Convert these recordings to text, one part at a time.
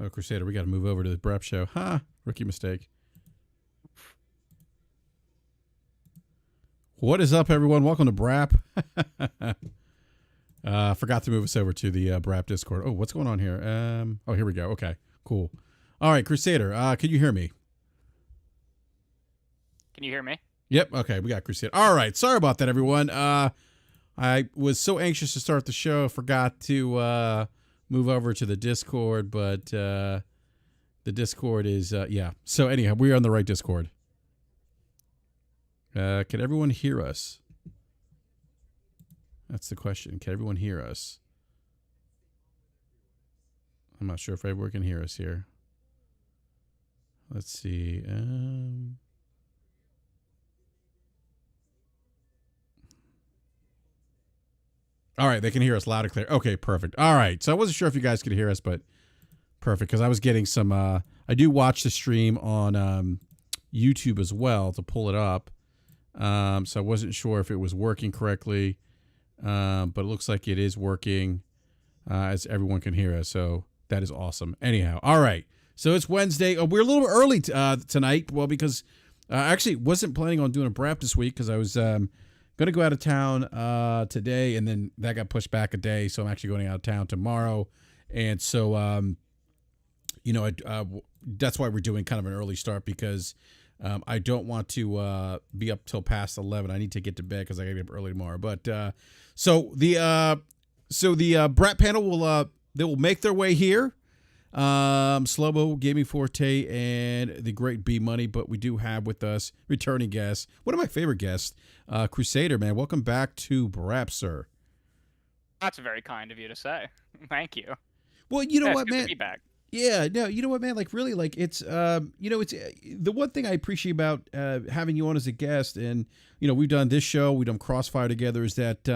Oh, Crusader, we got to move over to the BRAP show. Rookie mistake. What is up, everyone? Welcome to BRAP. Forgot to move us over to the BRAP Discord. Oh, what's going on here? Oh, here we go. Okay, cool. All right, Crusader, can you hear me? Can you hear me? Yep. Okay, we got Crusader. All right, sorry about that, everyone. I was so anxious to start the show, forgot to move over to the Discord, but the Discord is, yeah. So anyhow, we're on the right Discord. Can everyone hear us? That's the question. Can everyone hear us? I'm not sure if everyone can hear us here. Let's see. All right, they can hear us loud and clear. Okay, perfect. All right, so I wasn't sure if you guys could hear us, but perfect, because I was getting some, I do watch the stream on YouTube as well to pull it up, so I wasn't sure if it was working correctly, but it looks like it is working, as everyone can hear us, so that is awesome. Anyhow, all right, so it's Wednesday. We're a little early tonight, well, because I actually wasn't planning on doing a BRAP this week, because I was going to go out of town today, and then that got pushed back a day, so I'm actually going out of town tomorrow. And so, you know, that's why we're doing kind of an early start, because I don't want to be up till past 11. I need to get to bed because I got to get up early tomorrow. But so the BRAP panel will make their way here. Slobo, Gaming Forte, and the great B Money, but we do have with us returning guests. One of my favorite guests, Crusader, man. Welcome back to BRAP, sir. That's very kind of you to say. Thank you. Well, you know what, good man? To be back. Yeah, no, you know what, man? Like, really, like, it's, you know, it's the one thing I appreciate about having you on as a guest, and, you know, we've done this show, we've done Crossfire together, is that,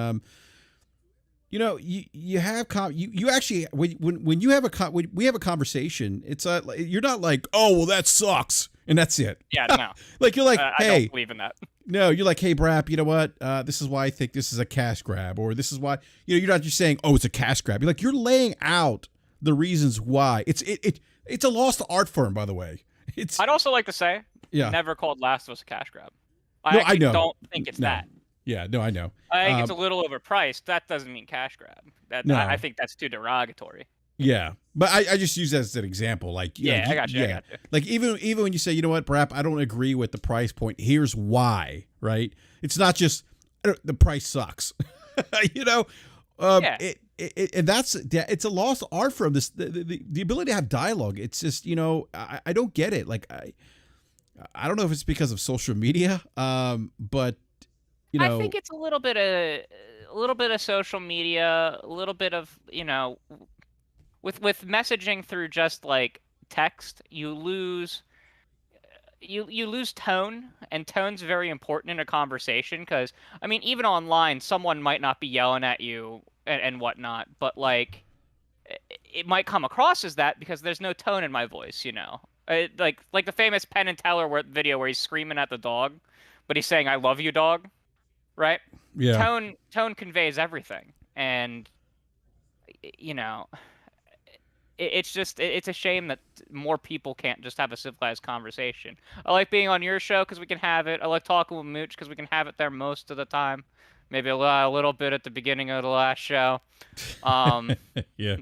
you know, you have you actually when you have when we have a conversation, it's you're not like, oh, well, that sucks, and that's it. Yeah, no. Like, you're like, hey, I don't believe in that. No, you're like, hey, BRAP, you know what? This is why I think this is a cash grab, or this is why, you know, you're not just saying, oh, it's a cash grab. You're like, you're laying out the reasons why. It's a lost art form, by the way. I'd also like to say, yeah, never called Last of Us a cash grab. I know. Don't think it's that. Yeah, no, I know. I think it's a little overpriced. That doesn't mean cash grab. I think that's too derogatory. Yeah, but I just use that as an example. Like, yeah, I got you. Yeah. Like, even when you say, you know what, BRAP, I don't agree with the price point. Here's why, right? It's not just the price sucks. You know, yeah. And it's a lost art from this. The ability to have dialogue. It's just, you know, I don't get it. Like, I don't know if it's because of social media, but. You know, I think it's a little bit of social media, a little bit of, you know, with messaging through just like text, you lose tone, and tone's very important in a conversation, because I mean, even online, someone might not be yelling at you and whatnot, but like it might come across as that because there's no tone in my voice, you know, like the famous Penn and Teller video where he's screaming at the dog, but he's saying, "I love you, dog." Right? Yeah. Tone conveys everything, and you know, it's a shame that more people can't just have a civilized conversation. I like being on your show because we can have it. I like talking with Mooch because we can have it there most of the time. Maybe a little bit at the beginning of the last show. Yeah.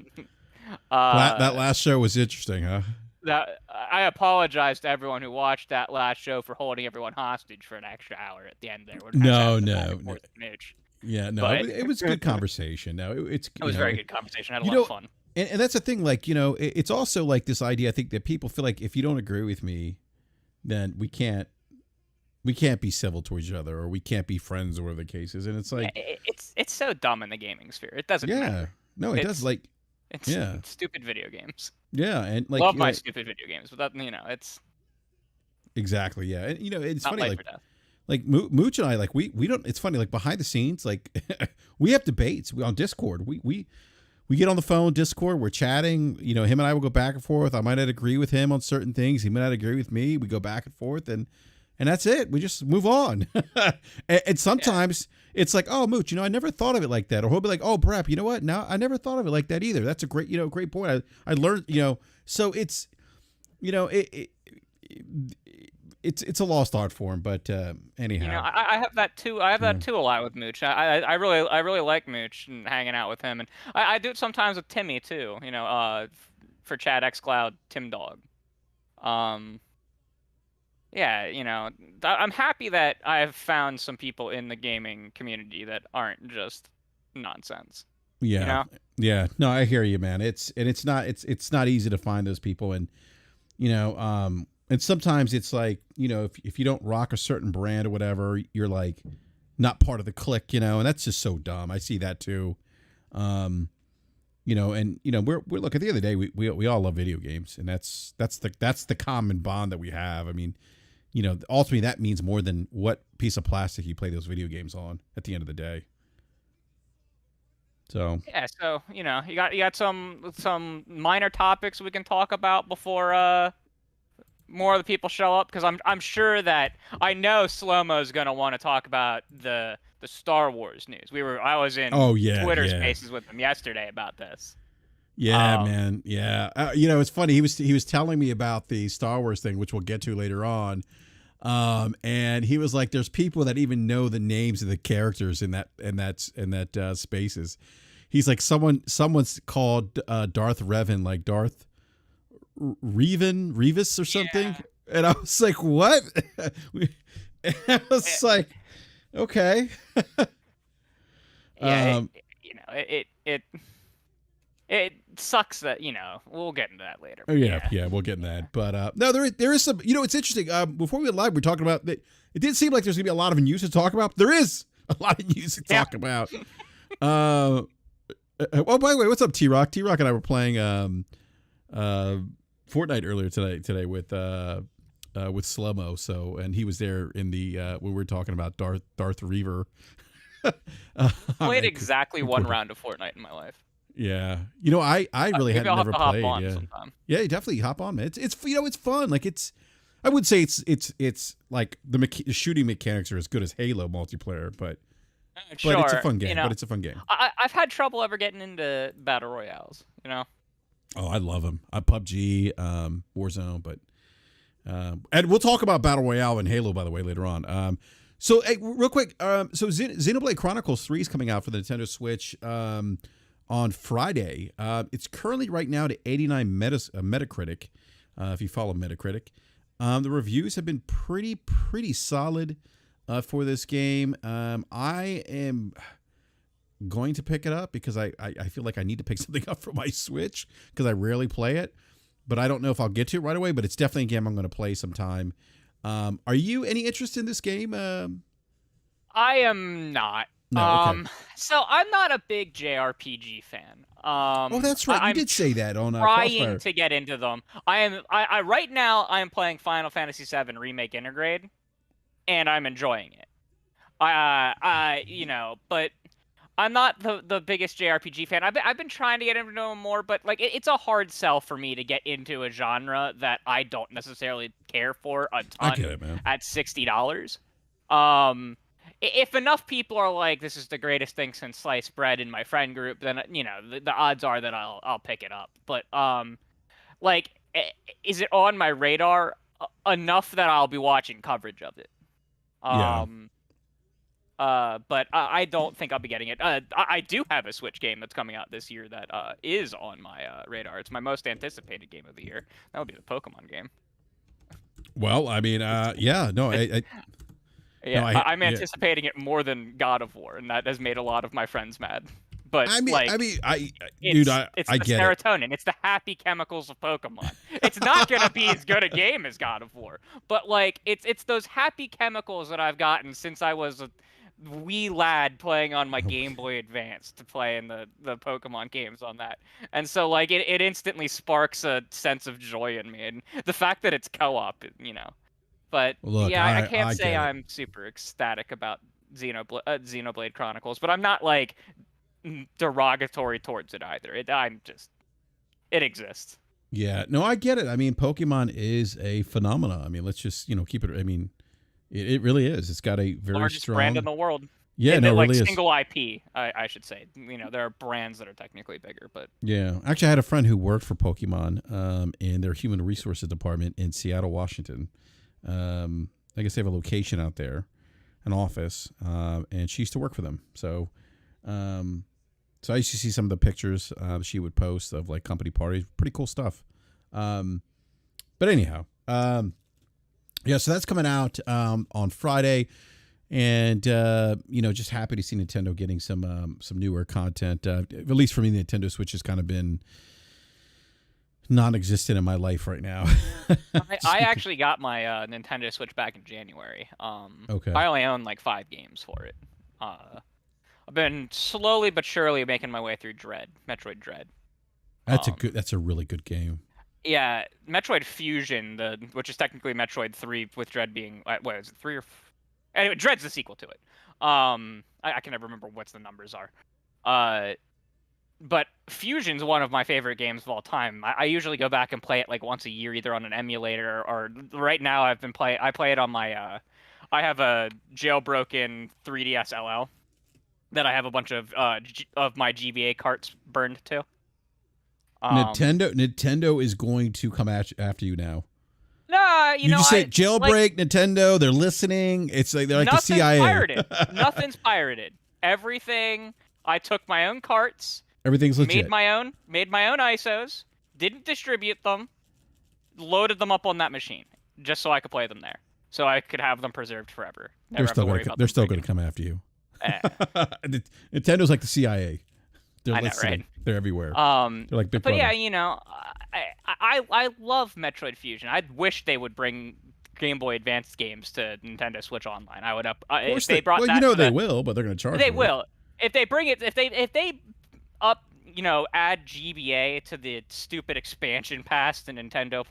That last show was interesting, huh? I apologize to everyone who watched that last show for holding everyone hostage for an extra hour at the end there. No. Yeah, no, but it was a good conversation. No, it was a very good conversation. I had a lot of fun. And that's the thing, like, you know, it's also like this idea, I think, that people feel like if you don't agree with me, then we can't be civil to each other, or we can't be friends, or whatever the case is. And it's like, it's so dumb in the gaming sphere. It doesn't matter. No, it does. Like, it's stupid video games. Yeah, and like, love my stupid video games, but that, you know, it's exactly, yeah. And you know, it's funny, like Mooch and I, like, we don't. It's funny, like, behind the scenes, like we have debates on Discord. We get on the phone, Discord, we're chatting. You know, him and I will go back and forth. I might not agree with him on certain things. He might not agree with me. We go back and forth, and and that's it. We just move on. And sometimes it's like, oh, Mooch, I never thought of it like that. Or he'll be like, oh, Brap, you know what? Now I never thought of it like that either. That's a great, great point. I learned, so it's, it's a lost art form. But anyhow, I have that too. I have that too a lot with Mooch. I really like Mooch and hanging out with him, and I do it sometimes with Timmy too. For Chad xCloud, Tim Dog. Yeah, I'm happy that I've found some people in the gaming community that aren't just nonsense. yeah, yeah. No, I hear you, man. It's not easy to find those people, and and sometimes it's like, if you don't rock a certain brand or whatever, you're like not part of the clique, and that's just so dumb. I see that too. And we're look, at the end of the day, we all love video games, and that's the common bond that we have. I mean, ultimately that means more than what piece of plastic you play those video games on at the end of the day. So yeah, so you got some minor topics we can talk about before more of the people show up, because I'm sure that I know Slow-Mo's gonna want to talk about the Star Wars news. I was in Twitter Spaces with him yesterday about this. Yeah, man. Yeah. It's funny. He was telling me about the Star Wars thing, which we'll get to later on. And he was like, there's people that even know the names of the characters in that Spaces. He's like, someone's called Darth Revan, like Darth Revis or something. Yeah. And I was like, what? I was like, okay. It sucks that we'll get into that later. Yeah, we'll get into that. But no, there is some. It's interesting. Before we went live, we were talking about that. It didn't seem like there's gonna be a lot of news to talk about. There is a lot of news to talk about. Oh, by the way, what's up, T-Rock? T-Rock and I were playing Fortnite earlier today with Slow-Mo. So, and he was there in the when we were talking about Darth Reaver. Played exactly one round of Fortnite in my life. Yeah, I really had never played. Yeah, you definitely hop on, man. It's it's fun. Like I would say it's like the shooting mechanics are as good as Halo multiplayer, but sure, it's a fun game. But it's a fun game. I've had trouble ever getting into battle royales. Oh, I love them. PUBG, Warzone, but and we'll talk about battle royale and Halo, by the way, later on. So hey, real quick, so Xenoblade Chronicles 3 is coming out for the Nintendo Switch on Friday. It's currently right now to 89 Metacritic, if you follow Metacritic. The reviews have been pretty solid for this game. I am going to pick it up because I feel like I need to pick something up for my Switch because I rarely play it, but I don't know if I'll get to it right away, but it's definitely a game I'm going to play sometime. Are you any interest in this game? I am not. No, okay. So I'm not a big JRPG fan. Oh, that's right. You did say that on trying to get into them. I right now I am playing Final Fantasy VII Remake Intergrade, and I'm enjoying it. But I'm not the biggest JRPG fan. I've been trying to get into them more, but like it's a hard sell for me to get into a genre that I don't necessarily care for a ton. I get it, man. At $60. If enough people are like, this is the greatest thing since sliced bread in my friend group, then the odds are that I'll pick it up. But is it on my radar enough that I'll be watching coverage of it? But I don't think I'll be getting it. I do have a Switch game that's coming out this year that is on my radar. It's my most anticipated game of the year. That would be the Pokemon game. Well, I mean, yeah, no, yeah, no, I'm anticipating it more than God of War, and that has made a lot of my friends mad. But it's the serotonin. It's the happy chemicals of Pokemon. It's not gonna be as good a game as God of War, but like it's those happy chemicals that I've gotten since I was a wee lad playing on my Game Boy Advance to play in the Pokemon games on that. And so like it instantly sparks a sense of joy in me, and the fact that it's co-op, But look, I can't say I'm super ecstatic about Xenoblade Chronicles, but I'm not like derogatory towards it either. It exists. Yeah, no, I get it. I mean, Pokemon is a phenomenon. I mean, let's just keep it. I mean, It really is. It's got a very Largest brand in strong. the world. Yeah, The, no, it like really is. single IP, I should say. There are brands that are technically bigger, but Yeah, actually, I had a friend who worked for Pokemon in their human resources department in Seattle, Washington. I guess they have a location out there, an office, and she used to work for them. Um, so I used to see some of the pictures she would post of like company parties. Pretty cool stuff. But anyhow, yeah. So that's coming out on Friday, and just happy to see Nintendo getting some newer content. At least for me, the Nintendo Switch has kind of been non-existent in my life right now. I actually got my Nintendo Switch back in January. Okay. I only own like 5 games for it. I've been slowly but surely making my way through Metroid Dread. That's a really good game. Yeah, Metroid Fusion, which is technically Metroid 3, with Dread being what is it, 3 or anyway, Dread's the sequel to it. I can never remember what the numbers are. But Fusion's one of my favorite games of all time. I usually go back and play it like once a year, either on an emulator or right now I play it on my I have a jailbroken 3DS LL that I have a bunch of my GBA carts burned to. Nintendo is going to come after you now. Nah, you just say jailbreak, like, Nintendo. They're listening. It's like they're like the CIA. Pirated. Nothing's pirated. Everything. I took my own carts. Everything's legit. Made my own ISOs. Didn't distribute them. Loaded them up on that machine just so I could play them there. So I could have them preserved forever. They're still going to come after you. Nintendo's like the CIA. They're listening. Right? They're everywhere. They're like Big Brother. But yeah, I love Metroid Fusion. I wish they would bring Game Boy Advance games to Nintendo Switch Online. I would if they brought that. Well, they will, but they're going to charge. They will. If they bring it, if they add GBA to the stupid expansion pass to Nintendo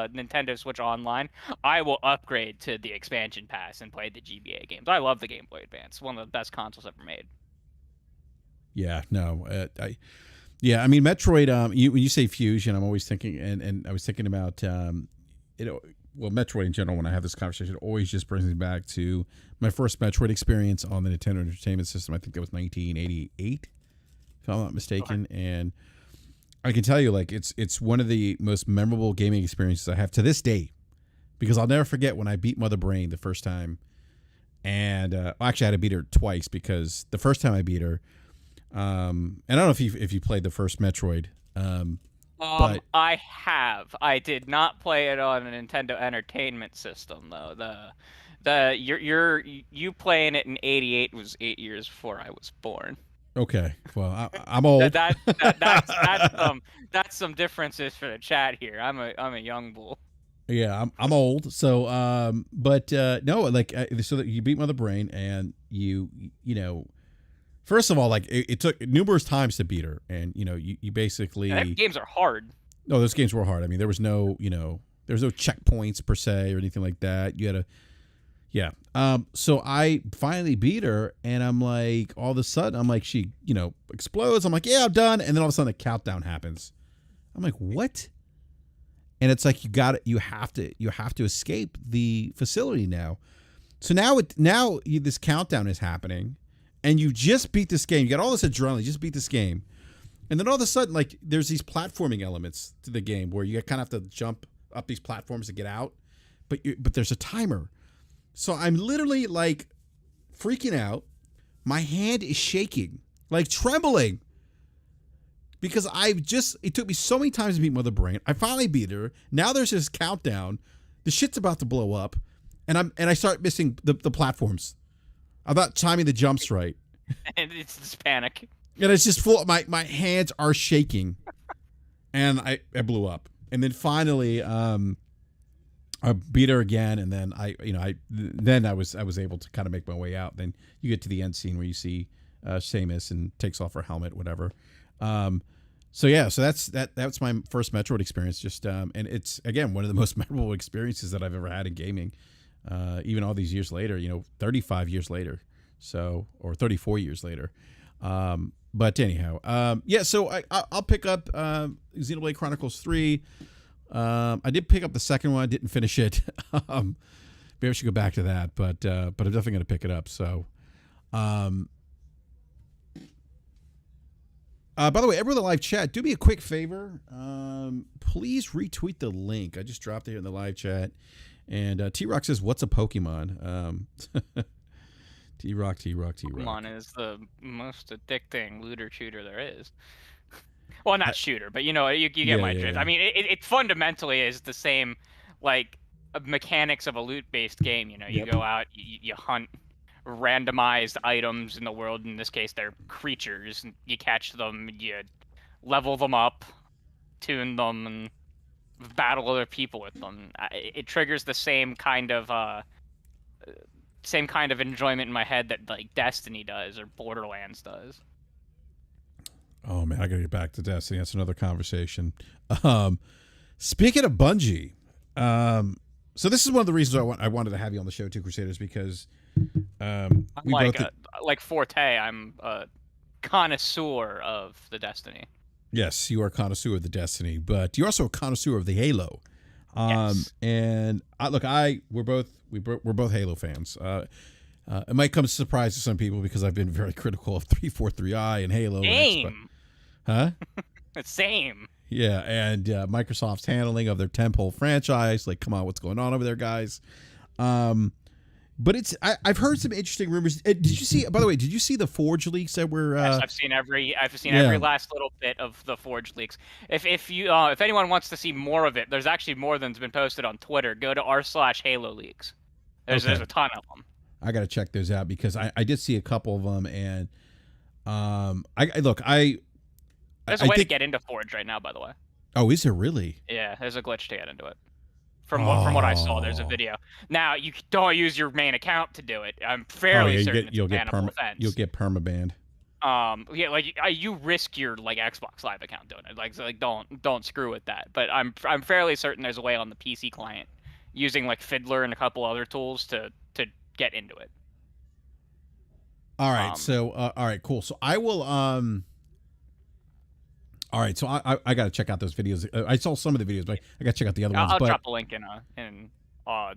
Nintendo Switch Online, I will upgrade to the expansion pass and play the GBA games. I love the Game Boy Advance. One of the best consoles ever made. Yeah, no, I mean Metroid. When you say Fusion, I'm always thinking, and I was thinking about, Metroid in general. When I have this conversation, it always just brings me back to my first Metroid experience on the Nintendo Entertainment System. I think that was 1988, if I'm not mistaken. Okay. And I can tell you, like, it's one of the most memorable gaming experiences I have to this day, because I'll never forget when I beat Mother Brain the first time, and actually I had to beat her twice, because the first time I beat her. And I don't know if you played the first Metroid. But I have. I did not play it on a Nintendo Entertainment System though. You playing it in '88 was 8 years before I was born. Okay, well I'm old. That's some differences for the chat here. I'm a young bull. Yeah, I'm old. So no, like so that you beat Mother Brain, and you know. First of all, like it took numerous times to beat her, and you basically games are hard. No, those games were hard. I mean, there was no there was no checkpoints per se or anything like that. You had to, yeah. So I finally beat her, and I'm like, all of a sudden, I'm like, she explodes. I'm like, yeah, I'm done, and then all of a sudden, a countdown happens. I'm like, what? And it's like you have to escape the facility now. So now this countdown is happening. And you just beat this game. You got all this adrenaline. You just beat this game. And then all of a sudden, like, there's these platforming elements to the game where you kind of have to jump up these platforms to get out. But there's a timer. So I'm literally, like, freaking out. My hand is shaking. Like, trembling. Because it took me so many times to beat Mother Brain. I finally beat her. Now there's this countdown. The shit's about to blow up. And I start missing the platforms. I'm not timing the jumps right. And it's this panic. And it's just full. My hands are shaking. And I blew up. And then finally, I beat her again. And then I was able to kind of make my way out. Then you get to the end scene where you see Samus and takes off her helmet, whatever. So that's my first Metroid experience. Just and it's again one of the most memorable experiences that I've ever had in gaming. Even all these years later, 35 years later, or 34 years later. But anyhow, so I'll pick up Xenoblade Chronicles 3. I did pick up the second one. I didn't finish it maybe I should go back to that. But I'm definitely going to pick it up. So, by the way, everyone in the live chat, do me a quick favor. Please retweet the link. I just dropped it in the live chat. And T-Rock says, what's a Pokemon? T-Rock. Pokemon is the most addicting looter shooter there is. Well, not shooter, but you get my drift. Yeah. I mean, it fundamentally is the same, like, mechanics of a loot-based game. You go out, you hunt randomized items in the world. In this case, they're creatures. You catch them, you level them up, tune them, and battle other people with them. It triggers the same kind of enjoyment in my head that like Destiny does or Borderlands does. Oh man, I gotta get back to Destiny. That's another conversation. Speaking of Bungie, so this is one of the reasons I wanted to have you on the show too, Crusaders, because like Forte, I'm a connoisseur of the Destiny. Yes, you are a connoisseur of the Destiny, but you're also a connoisseur of the Halo. Yes. And we're both Halo fans. It might come as a surprise to some people because I've been very critical of 343i and Halo. Same. Huh? Same. Yeah, and Microsoft's handling of their tentpole franchise. Like, come on, what's going on over there, guys? But I've heard some interesting rumors. Did you see? By the way, did you see the Forge leaks that were? Yes, I've seen every last little bit of the Forge leaks. If anyone wants to see more of it, there's actually more than's been posted on Twitter. Go to r/Halo leaks. There's a ton of them. I got to check those out because I did see a couple of them, and there's a way to get into Forge right now, by the way. Oh, is there really? Yeah, there's a glitch to get into it. From what I saw, there's a video. Now you don't use your main account to do it. I'm fairly certain you'll get permabanned. You risk your like Xbox Live account doing it. Don't screw with that. But I'm fairly certain there's a way on the PC client using like Fiddler and a couple other tools to get into it. All right. All right, cool. So I will all right, so I got to check out those videos. I saw some of the videos, but I got to check out the other ones. I'll drop a link in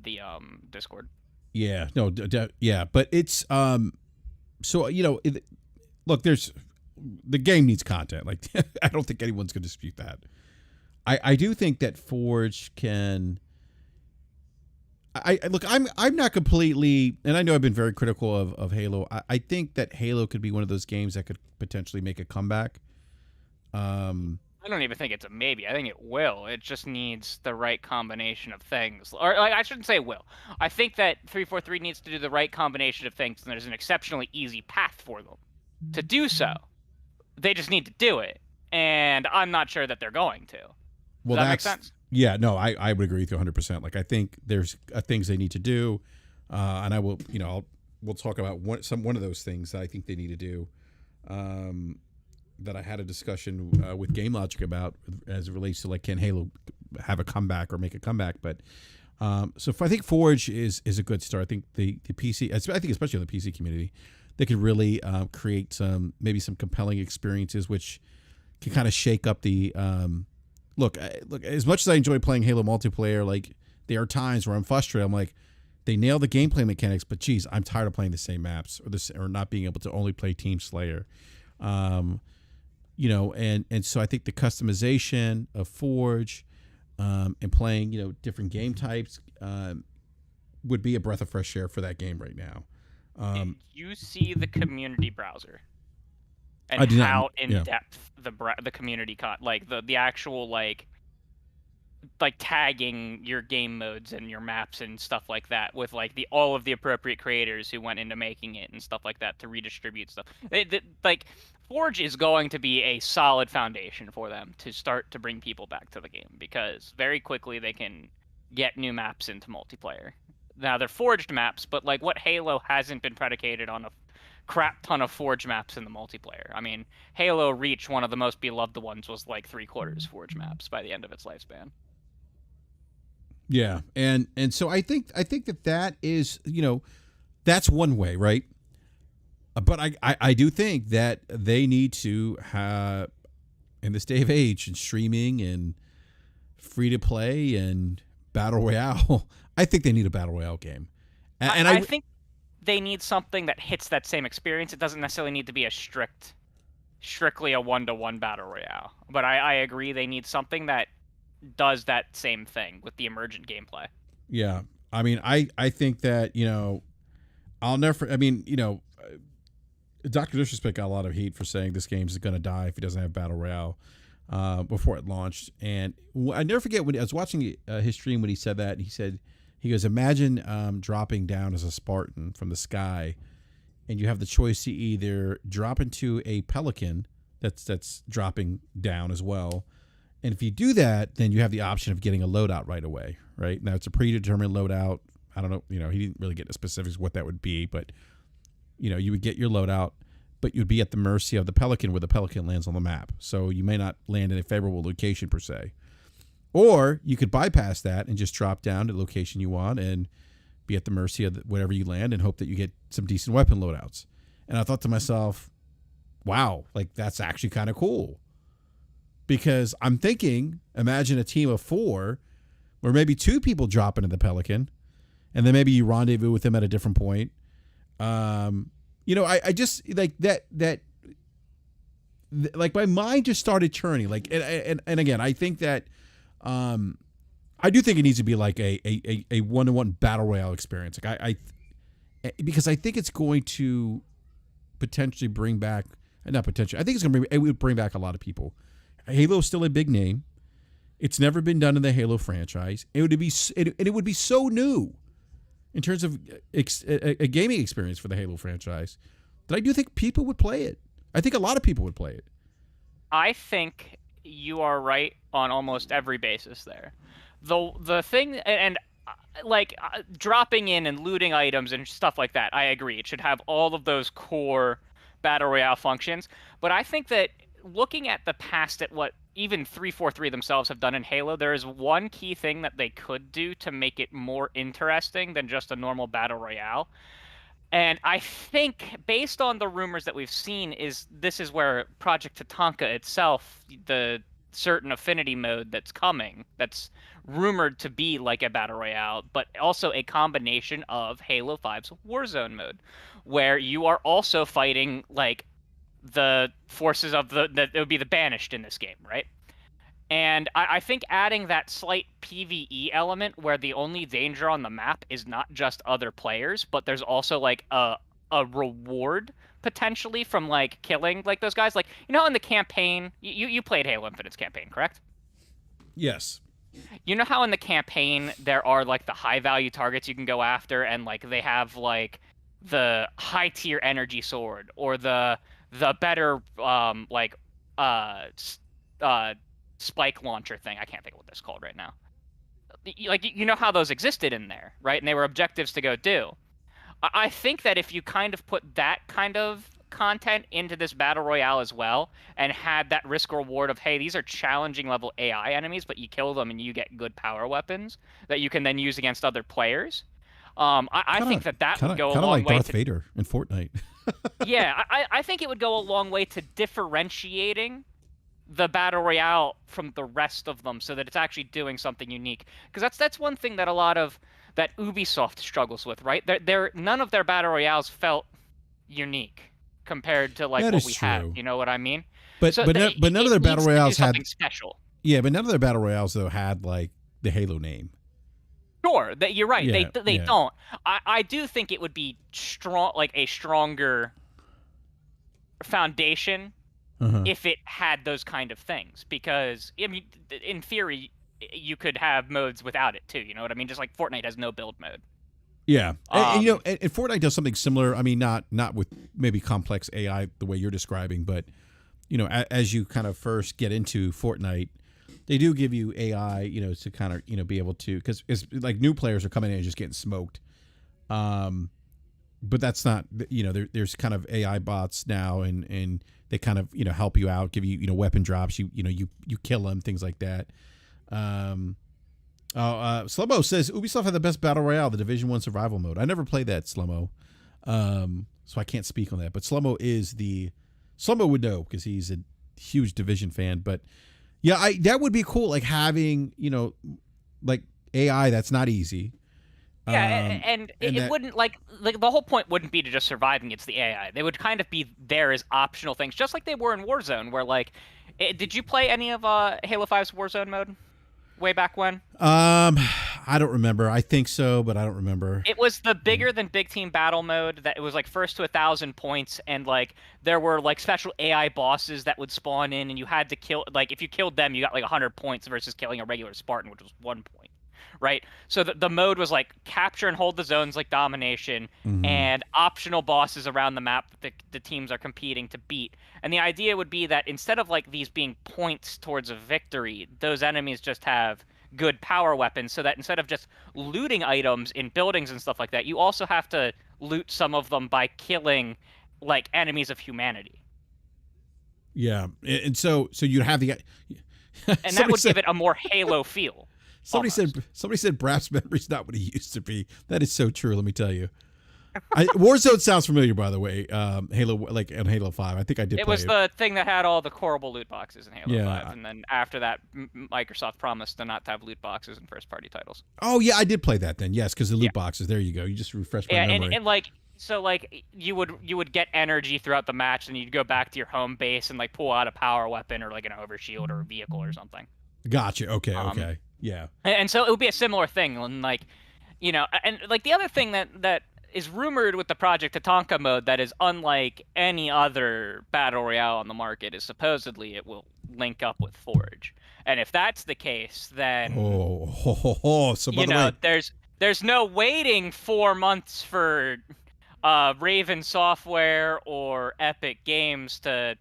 the Discord. Yeah, no, yeah, but it's so look, the game needs content. Like I don't think anyone's going to dispute that. I do think that Forge can. I'm not completely, and I know I've been very critical of Halo. I think that Halo could be one of those games that could potentially make a comeback. I don't even think it's a maybe. I think it will. It just needs the right combination of things. Or like, I shouldn't say will. I think that 343 needs to do the right combination of things, and there's an exceptionally easy path for them to do so. They just need to do it, and I'm not sure that they're going to. Does that make sense? Yeah, no, I would agree with you 100%. Like, I think there's things they need to do, and I will, we'll talk about one of those things that I think they need to do. That I had a discussion with Game Logic about as it relates to like, can Halo have a comeback or make a comeback? But I think Forge is a good start. I think the PC, I think especially in the PC community, they could really create some compelling experiences which can kind of shake up the look. As much as I enjoy playing Halo multiplayer, like there are times where I'm frustrated. I'm like, they nail the gameplay mechanics, but geez, I'm tired of playing the same maps or not being able to only play Team Slayer. And so I think the customization of Forge and playing, different game types would be a breath of fresh air for that game right now. Did you see the community browser? And how in depth the community the actual like tagging your game modes and your maps and stuff like that with like all of the appropriate creators who went into making it and stuff like that to redistribute stuff. Forge is going to be a solid foundation for them to start to bring people back to the game because very quickly they can get new maps into multiplayer. Now they're forged maps, but like what Halo hasn't been predicated on a crap ton of forge maps in the multiplayer. I mean, Halo Reach, one of the most beloved ones, was like 3/4 forge maps by the end of its lifespan. Yeah, and so I think that is, that's one way, right? But I do think that they need to have, in this day of age and streaming and free to play and battle royale, I think they need a battle royale game. And I think they need something that hits that same experience. It doesn't necessarily need to be strictly a 1-to-1 battle royale. But I agree they need something that does that same thing with the emergent gameplay. yeah, I mean, I think that, I'll never. I mean, Dr. Disrespect got a lot of heat for saying this game's going to die if it doesn't have battle royale before it launched. And I never forget when I was watching his stream when he said that. He goes, imagine dropping down as a Spartan from the sky, and you have the choice to either drop into a pelican that's dropping down as well. And if you do that, then you have the option of getting a loadout right away, right? Now, it's a predetermined loadout. I don't know, he didn't really get the specifics of what that would be, but, you would get your loadout, but you'd be at the mercy of the pelican where the pelican lands on the map. So you may not land in a favorable location per se. Or you could bypass that and just drop down to the location you want and be at the mercy of whatever you land and hope that you get some decent weapon loadouts. And I thought to myself, wow, like that's actually kind of cool. Because I'm thinking, imagine a team of 4 where maybe 2 people drop into the pelican and then maybe you rendezvous with them at a different point. I just like that like my mind just started churning. Like, and again, I think that, I do think it needs to be like a 1-to-1 battle royale experience. Like because I think it's going to potentially bring back, not potentially, I think it would bring back a lot of people. Halo's still a big name. It's never been done in the Halo franchise. It would be so new in terms of a gaming experience for the Halo franchise that I do think people would play it. I think a lot of people would play it. I think you are right on almost every basis there. The thing, and like dropping in and looting items and stuff like that, I agree. It should have all of those core battle royale functions. But I think that looking at the past at what even 343 themselves have done in Halo, there is one key thing that they could do to make it more interesting than just a normal battle royale. And I think, based on the rumors that we've seen, this is where Project Tatanka itself, the certain affinity mode that's coming, that's rumored to be like a battle royale, but also a combination of Halo 5's Warzone mode, where you are also fighting like the forces of that would be the Banished in this game, right? And I think adding that slight PvE element where the only danger on the map is not just other players, but there's also like a reward potentially from like killing like those guys. Like, in the campaign, you played Halo Infinite's campaign, correct? Yes. You know how in the campaign there are like the high value targets you can go after, and like they have like the high tier energy sword or the better spike launcher thing. I can't think of what that's called right now. Like, how those existed in there, right? And they were objectives to go do. I think that if you kind of put that kind of content into this battle royale as well, and had that risk reward of, hey, these are challenging level AI enemies, but you kill them and you get good power weapons that you can then use against other players. I think that would go a long like way Darth to Vader in Fortnite. yeah, I think it would go a long way to differentiating the battle royale from the rest of them, so that it's actually doing something unique. Because that's one thing that a lot of that Ubisoft struggles with, right? None of their battle royales felt unique compared to like what we had. You know what I mean? But none of their battle royales had something special. Yeah, but none of their battle royales though had like the Halo name. Sure, that you're right. Yeah, they don't. I do think it would be a stronger foundation if it had those kind of things. Because I mean, in theory, you could have modes without it too. You know what I mean? Just like Fortnite has no build mode. Yeah, and Fortnite does something similar. I mean, not with maybe complex AI the way you're describing, but as you kind of first get into Fortnite, they do give you AI, to kind of, be able to, because it's like new players are coming in and just getting smoked. But that's not, there's kind of AI bots now, and they kind of, help you out, give you, weapon drops, you kill them, things like that. Slummo says Ubisoft had the best battle royale, the Division 1 survival mode. I never played that, Slummo. So I can't speak on that, but Slummo would know because he's a huge Division fan, but yeah, that would be cool. Like having, like AI, that's not easy. Yeah, and And it that wouldn't like the whole point wouldn't be to just survive against the AI. They would kind of be there as optional things, just like they were in Warzone, where like, did you play any of Halo 5's Warzone mode way back when? I don't remember. I think so, but I don't remember. It was the Yeah. bigger than big team battle mode that it was like first to 1,000 points, and like there were like special AI bosses that would spawn in, and you had to kill like if you killed them, you got like 100 points versus killing a regular Spartan, which was 1 point. Right? So the mode was like capture and hold the zones like domination Hmm. and optional bosses around the map that the teams are competing to beat. And the idea would be that instead of like these being points towards a victory, those enemies just have good power weapons so that instead of just looting items in buildings and stuff like that, you also have to loot some of them by killing like enemies of humanity. Yeah, and so you'd have the And that somebody would said give it a more Halo feel almost. somebody said Brass memory's not what he used to be. That is so true. Let me tell you. Warzone sounds familiar, by the way. Halo, like on Halo 5. I think I did It play was it. the thing that had all the horrible loot boxes in Halo 5, Yeah. and then after that, Microsoft promised to not have loot boxes in first-party titles. Oh yeah, I did play that then. Yes, because the Yeah, loot boxes. There you go. You just refreshed my yeah, memory. and like so, like you would get energy throughout the match, and you'd go back to your home base and like pull out a power weapon or like an overshield or a vehicle or something. Gotcha. Okay. Um, Okay. Yeah. and so it would be a similar thing, and like and like the other thing that is rumored with the Project Tatanka mode that is unlike any other battle royale on the market is supposedly it will link up with Forge. And if that's the case, then Oh, ho, ho, ho. So by the way, there's no waiting 4 months for Raven Software or Epic Games to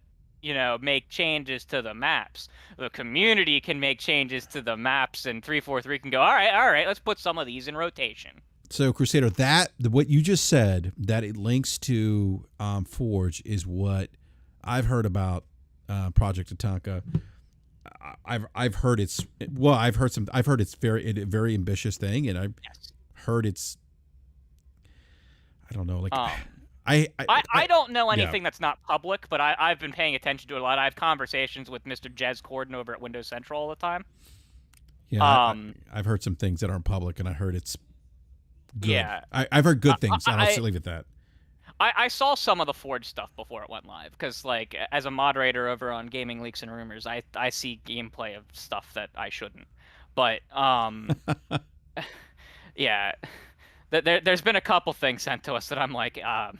make changes to the maps. The community can make changes to the maps, and 343 can go, all right, let's put some of these in rotation. so Crusader, what you just said that it links to Forge is what I've heard about Project Tatanka. I've heard I've heard it's a very ambitious thing, and I've Yes. heard it's I don't know like Um, I I don't know yeah. anything that's not public, but I've been paying attention to it a lot. I have conversations with Mr. Jez Corden over at Windows Central all the time. Yeah, Um, I've heard some things that aren't public, and I heard it's good. yeah. I've heard I, good things, and I'll I, just leave it at that. I saw some of the Forge stuff before it went live, because like as a moderator over on Gaming Leaks and Rumors, I see gameplay of stuff that I shouldn't. But yeah, there's been a couple things sent to us that I'm like, I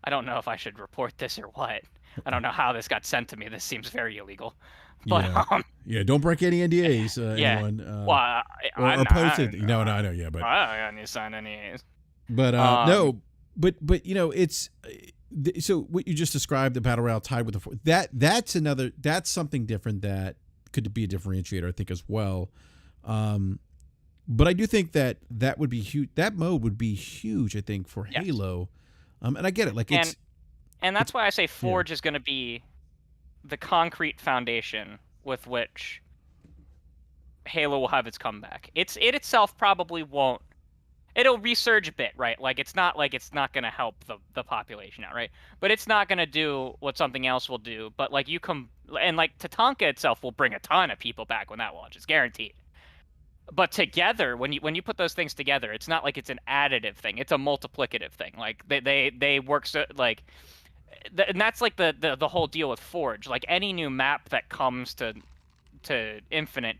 don't know if I should report this or what. I don't know how this got sent to me. This seems very illegal. But Yeah, yeah. Don't break any NDAs, yeah. anyone, Well, or post it. No, no, I know, yeah, but I don't need to sign any. no, but it's so what you just described the battle royale tied with that's something different that could be a differentiator, I think, as well. But I do think that would be huge. That mode would be huge, I think, for Yes. Halo. And I get it, like And it's that's why I say yeah. Forge is going to be the concrete foundation with which Halo will have its comeback. It itself probably won't. It'll resurge a bit, right? Like it's not going to help the population out, right? But it's not going to do what something else will do. But like and like Tatanka itself will bring a ton of people back when that launches, guaranteed. But together, when you put those things together, it's not like it's an additive thing. It's a multiplicative thing. Like they work so like and that's like the whole deal with Forge. Like any new map that comes to Infinite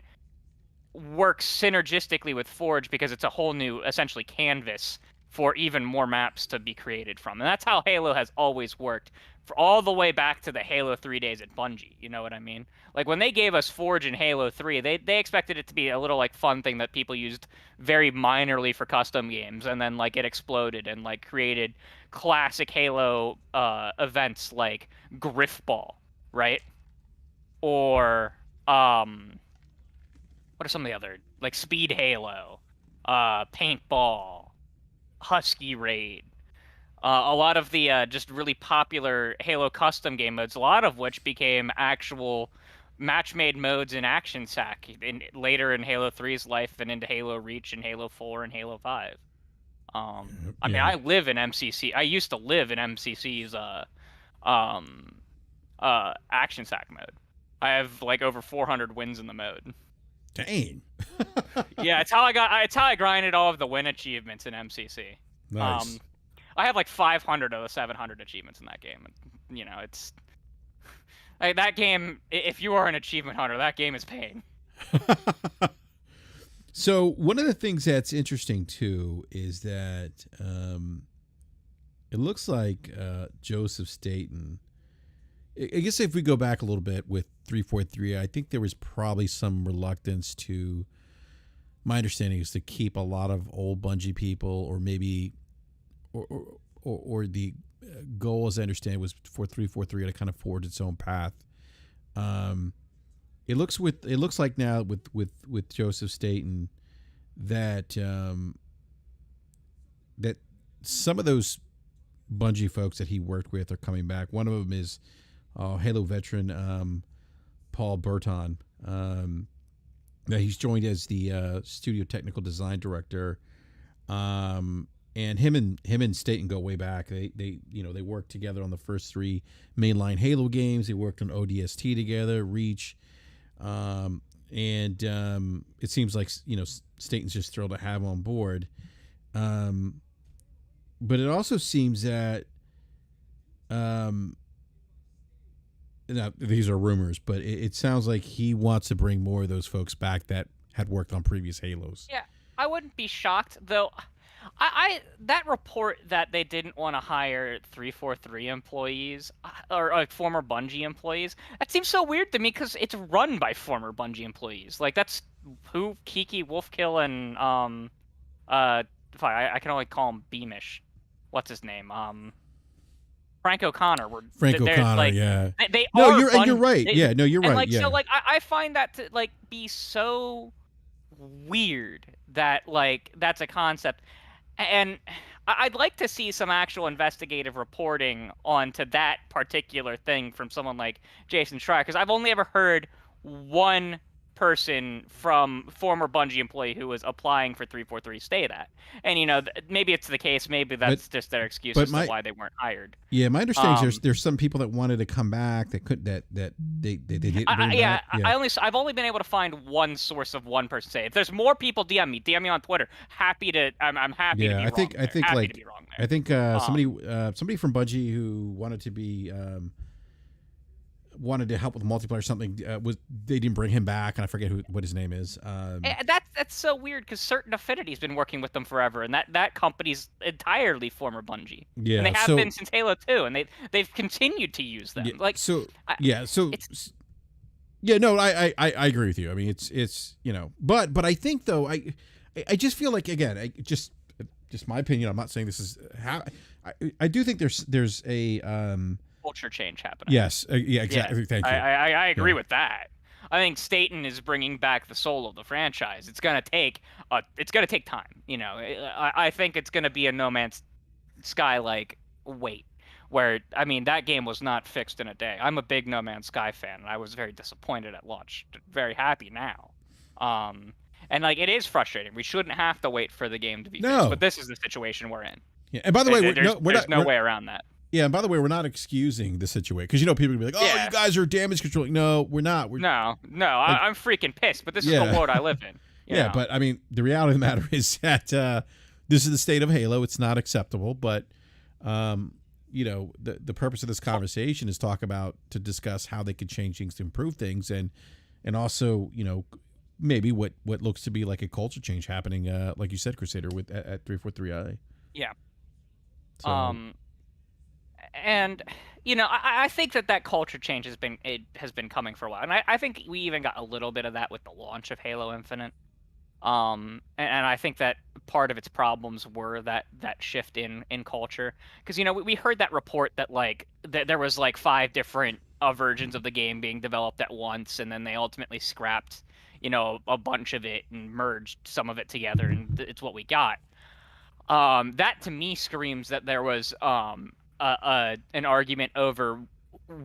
works synergistically with Forge because it's a whole new essentially canvas for even more maps to be created from. And that's how Halo has always worked for all the way back to the Halo 3 days at Bungie. You know what I mean? Like when they gave us Forge in Halo 3, they expected it to be a little like fun thing that people used very minorly for custom games, and then like it exploded and like created classic Halo events like Griffball, right? Or what are some of the other like Speed Halo, Paintball, Husky Raid, a lot of the just really popular Halo custom game modes, a lot of which became actual match-made modes in Action Sack later in Halo 3's life and into Halo Reach and Halo 4 and Halo 5. I mean, Yeah. I live in MCC. I used to live in MCC's Action Sack mode. I have like over 400 wins in the mode. Dang. Yeah, it's how I got. It's how I grinded all of the win achievements in MCC. Nice. I have like 500 of the 700 achievements in that game. You know, it's like, that game. If you are an achievement hunter, that game is pain. So one of the things that's interesting too is that it looks like Joseph Staten. I guess if we go back a little bit with 343, I think there was probably some reluctance to. My understanding is to keep a lot of old Bungie people, or maybe, or the goal, as I understand, was for 343 to kind of forge its own path. It looks like now with Joseph Staten that that some of those Bungie folks that he worked with are coming back. One of them is Halo veteran Paul Burton. That he's joined as the studio technical design director. And him and Staten go way back. They worked together on the first 3 mainline Halo games. They worked on ODST together, Reach, and it seems like Staten's just thrilled to have him on board. But it also seems that now these are rumors, but it sounds like he wants to bring more of those folks back that had worked on previous Halos. Yeah, I wouldn't be shocked though. I that report that they didn't want to hire 343 employees or like former Bungie employees, that seems so weird to me because it's run by former Bungie employees. Like that's who Kiki, Wolfkill, and I can only call him Beamish. What's his name? Frank O'Connor. Frank O'Connor, like, yeah. They no, are you're right. Yeah, no, you're right. Like, yeah. So like I find that to like be so weird that like that's a concept. And I'd like to see some actual investigative reporting onto that particular thing from someone like Jason Schreier, because I've only ever heard one person from former Bungie employee who was applying for 343 stay that. And maybe it's the case, maybe that's just their excuse as to why they weren't hired. Yeah, my understanding is there's some people that wanted to come back that they didn't bring back. I've only been able to find one source of one person say. If there's more people, DM me on Twitter. I'm happy to be wrong. I think somebody from Bungie who wanted to help with multiplayer or something they didn't bring him back, and I forget what his name is. That's so weird because Certain Affinity's been working with them forever, and that company's entirely former Bungie. Yeah, and they have been since Halo 2, and they've continued to use them. I agree with you. I mean, it's but I think though I just feel like, again, just my opinion. I'm not saying this is how I do think there's a culture change happening. Yes. Yeah, exactly. Yeah. Thank you. I agree with that. I think Staten is bringing back the soul of the franchise. It's gonna take time. I think it's gonna be a No Man's Sky like wait, where that game was not fixed in a day. I'm a big No Man's Sky fan, and I was very disappointed at launch. Very happy now. And like it is frustrating. We shouldn't have to wait for the game to be fixed, but this is the situation we're in. Yeah. And by the way, there's no way around that. Yeah, and by the way, we're not excusing the situation because people will be like, "Oh, you guys are damage controlling." No, we're not. I'm freaking pissed. But this is the world I live in. Yeah, but the reality of the matter is that this is the state of Halo. It's not acceptable. But the purpose of this conversation is to discuss how they could change things to improve things, and also maybe what looks to be like a culture change happening, like you said, Crusader, at 343i. Yeah. So, and I think that culture change has been coming for a while, and I think we even got a little bit of that with the launch of Halo Infinite. And I think that part of its problems were that shift in culture, because we heard that report that there was 5 different versions of the game being developed at once, and then they ultimately scrapped a bunch of it and merged some of it together, and it's what we got. That to me screams that there was an argument over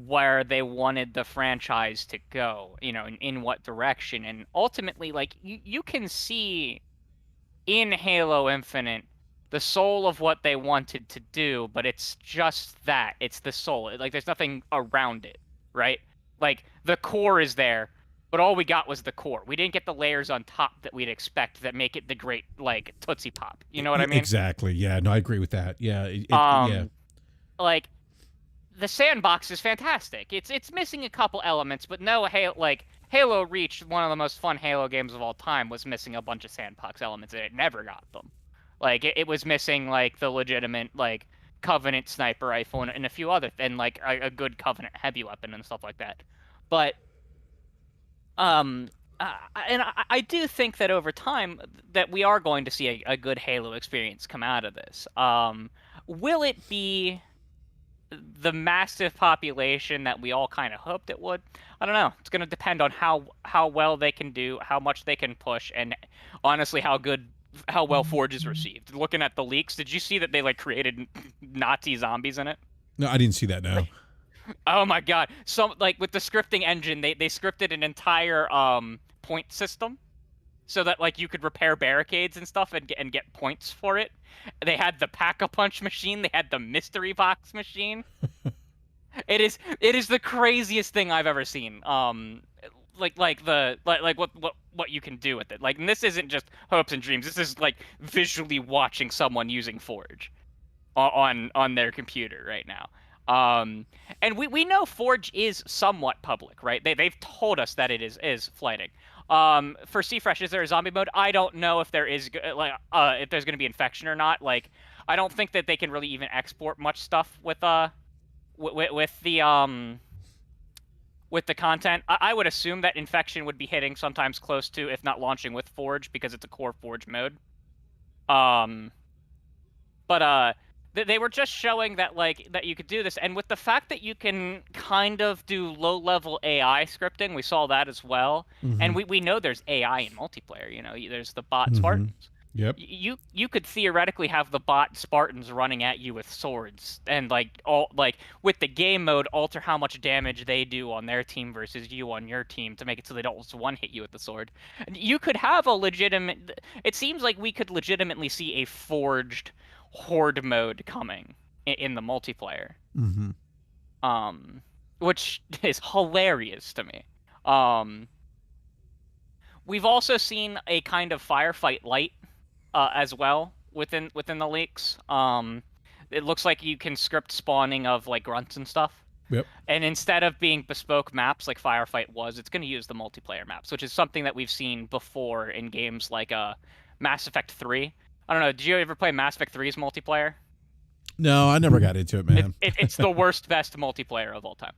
where they wanted the franchise to go, in what direction. And ultimately, you can see in Halo Infinite the soul of what they wanted to do, but it's just that. It's the soul. There's nothing around it, right? The core is there. but all we got was the core. We didn't get the layers on top that we'd expect that make it the great like Tootsie Pop. You know what I mean? Exactly. Yeah. No, I agree with that. Yeah. Yeah. Like the sandbox is fantastic. It's missing a couple elements, but no, Halo Reach, one of the most fun Halo games of all time, was missing a bunch of sandbox elements, and it never got them. Like it was missing like the legitimate like Covenant sniper rifle and a few other and like a good Covenant heavy weapon and stuff like that. But and I do think that over time that we are going to see a good Halo experience come out of this. Will it be the massive population that we all kind of hoped it would? I don't know. It's going to depend on how well they can do, how much they can push, and honestly how well Forge is received. Looking at the leaks, did you see that they like created Nazi zombies in it? No, I didn't see that. No. Oh my god! So like with the scripting engine, they scripted an entire point system so that like you could repair barricades and stuff and get points for it. They had the Pack-a-Punch machine. They had the mystery box machine. It is the craziest thing I've ever seen. Like what you can do with it. Like, and this isn't just hopes and dreams. This is like visually watching someone using Forge on their computer right now. And we know Forge is somewhat public, right? They've told us that it is flighting. For C-Fresh, is there a zombie mode? I don't know if there is if there's going to be infection or not. Like, I don't think that they can really even export much stuff with the content. I would assume that infection would be hitting sometimes close to, if not launching with Forge, because it's a core Forge mode. But they were just showing that that you could do this, and with the fact that you can kind of do low-level AI scripting, we saw that as well. Mm-hmm. And we know there's AI in multiplayer. You know, there's the bot Spartans. Yep. You could theoretically have the bot Spartans running at you with swords, and with the game mode, alter how much damage they do on their team versus you on your team to make it so they don't just one-hit you with the sword. You could have a legitimate. It seems like we could legitimately see a forged horde mode coming in the multiplayer. Mm-hmm. Which is hilarious to me. We've also seen a kind of firefight light as well within the leaks. It looks like you can script spawning of like grunts and stuff. Yep. And instead of being bespoke maps like Firefight was, it's going to use the multiplayer maps, which is something that we've seen before in games like Mass Effect 3. I don't know. Did you ever play Mass Effect 3's multiplayer? No, I never got into it, man. It's the worst, best multiplayer of all time.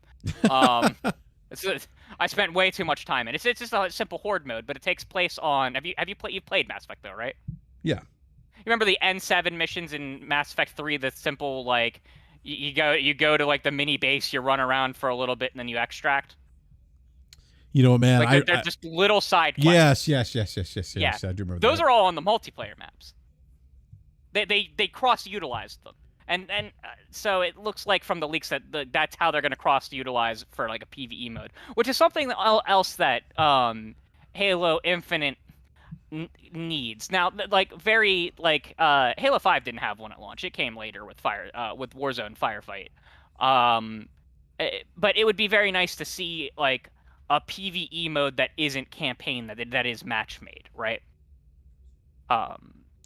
I spent way too much time in it. It's just a simple horde mode, but it takes place on. You've played Mass Effect though, right? Yeah. You remember the N7 missions in Mass Effect 3? The simple like you go to like the mini base, you run around for a little bit, and then you extract. You know what, man? Like they're just little side quests. Yes. Yeah. I do remember those that. are all on the multiplayer maps. They cross-utilized them, and so it looks like from the leaks that that's how they're going to cross-utilize for like a PvE mode, which is something else that Halo Infinite needs. Now, Halo 5 didn't have one at launch. It came later with Warzone Firefight. But it would be very nice to see like a PvE mode that isn't campaign, that is match made, right?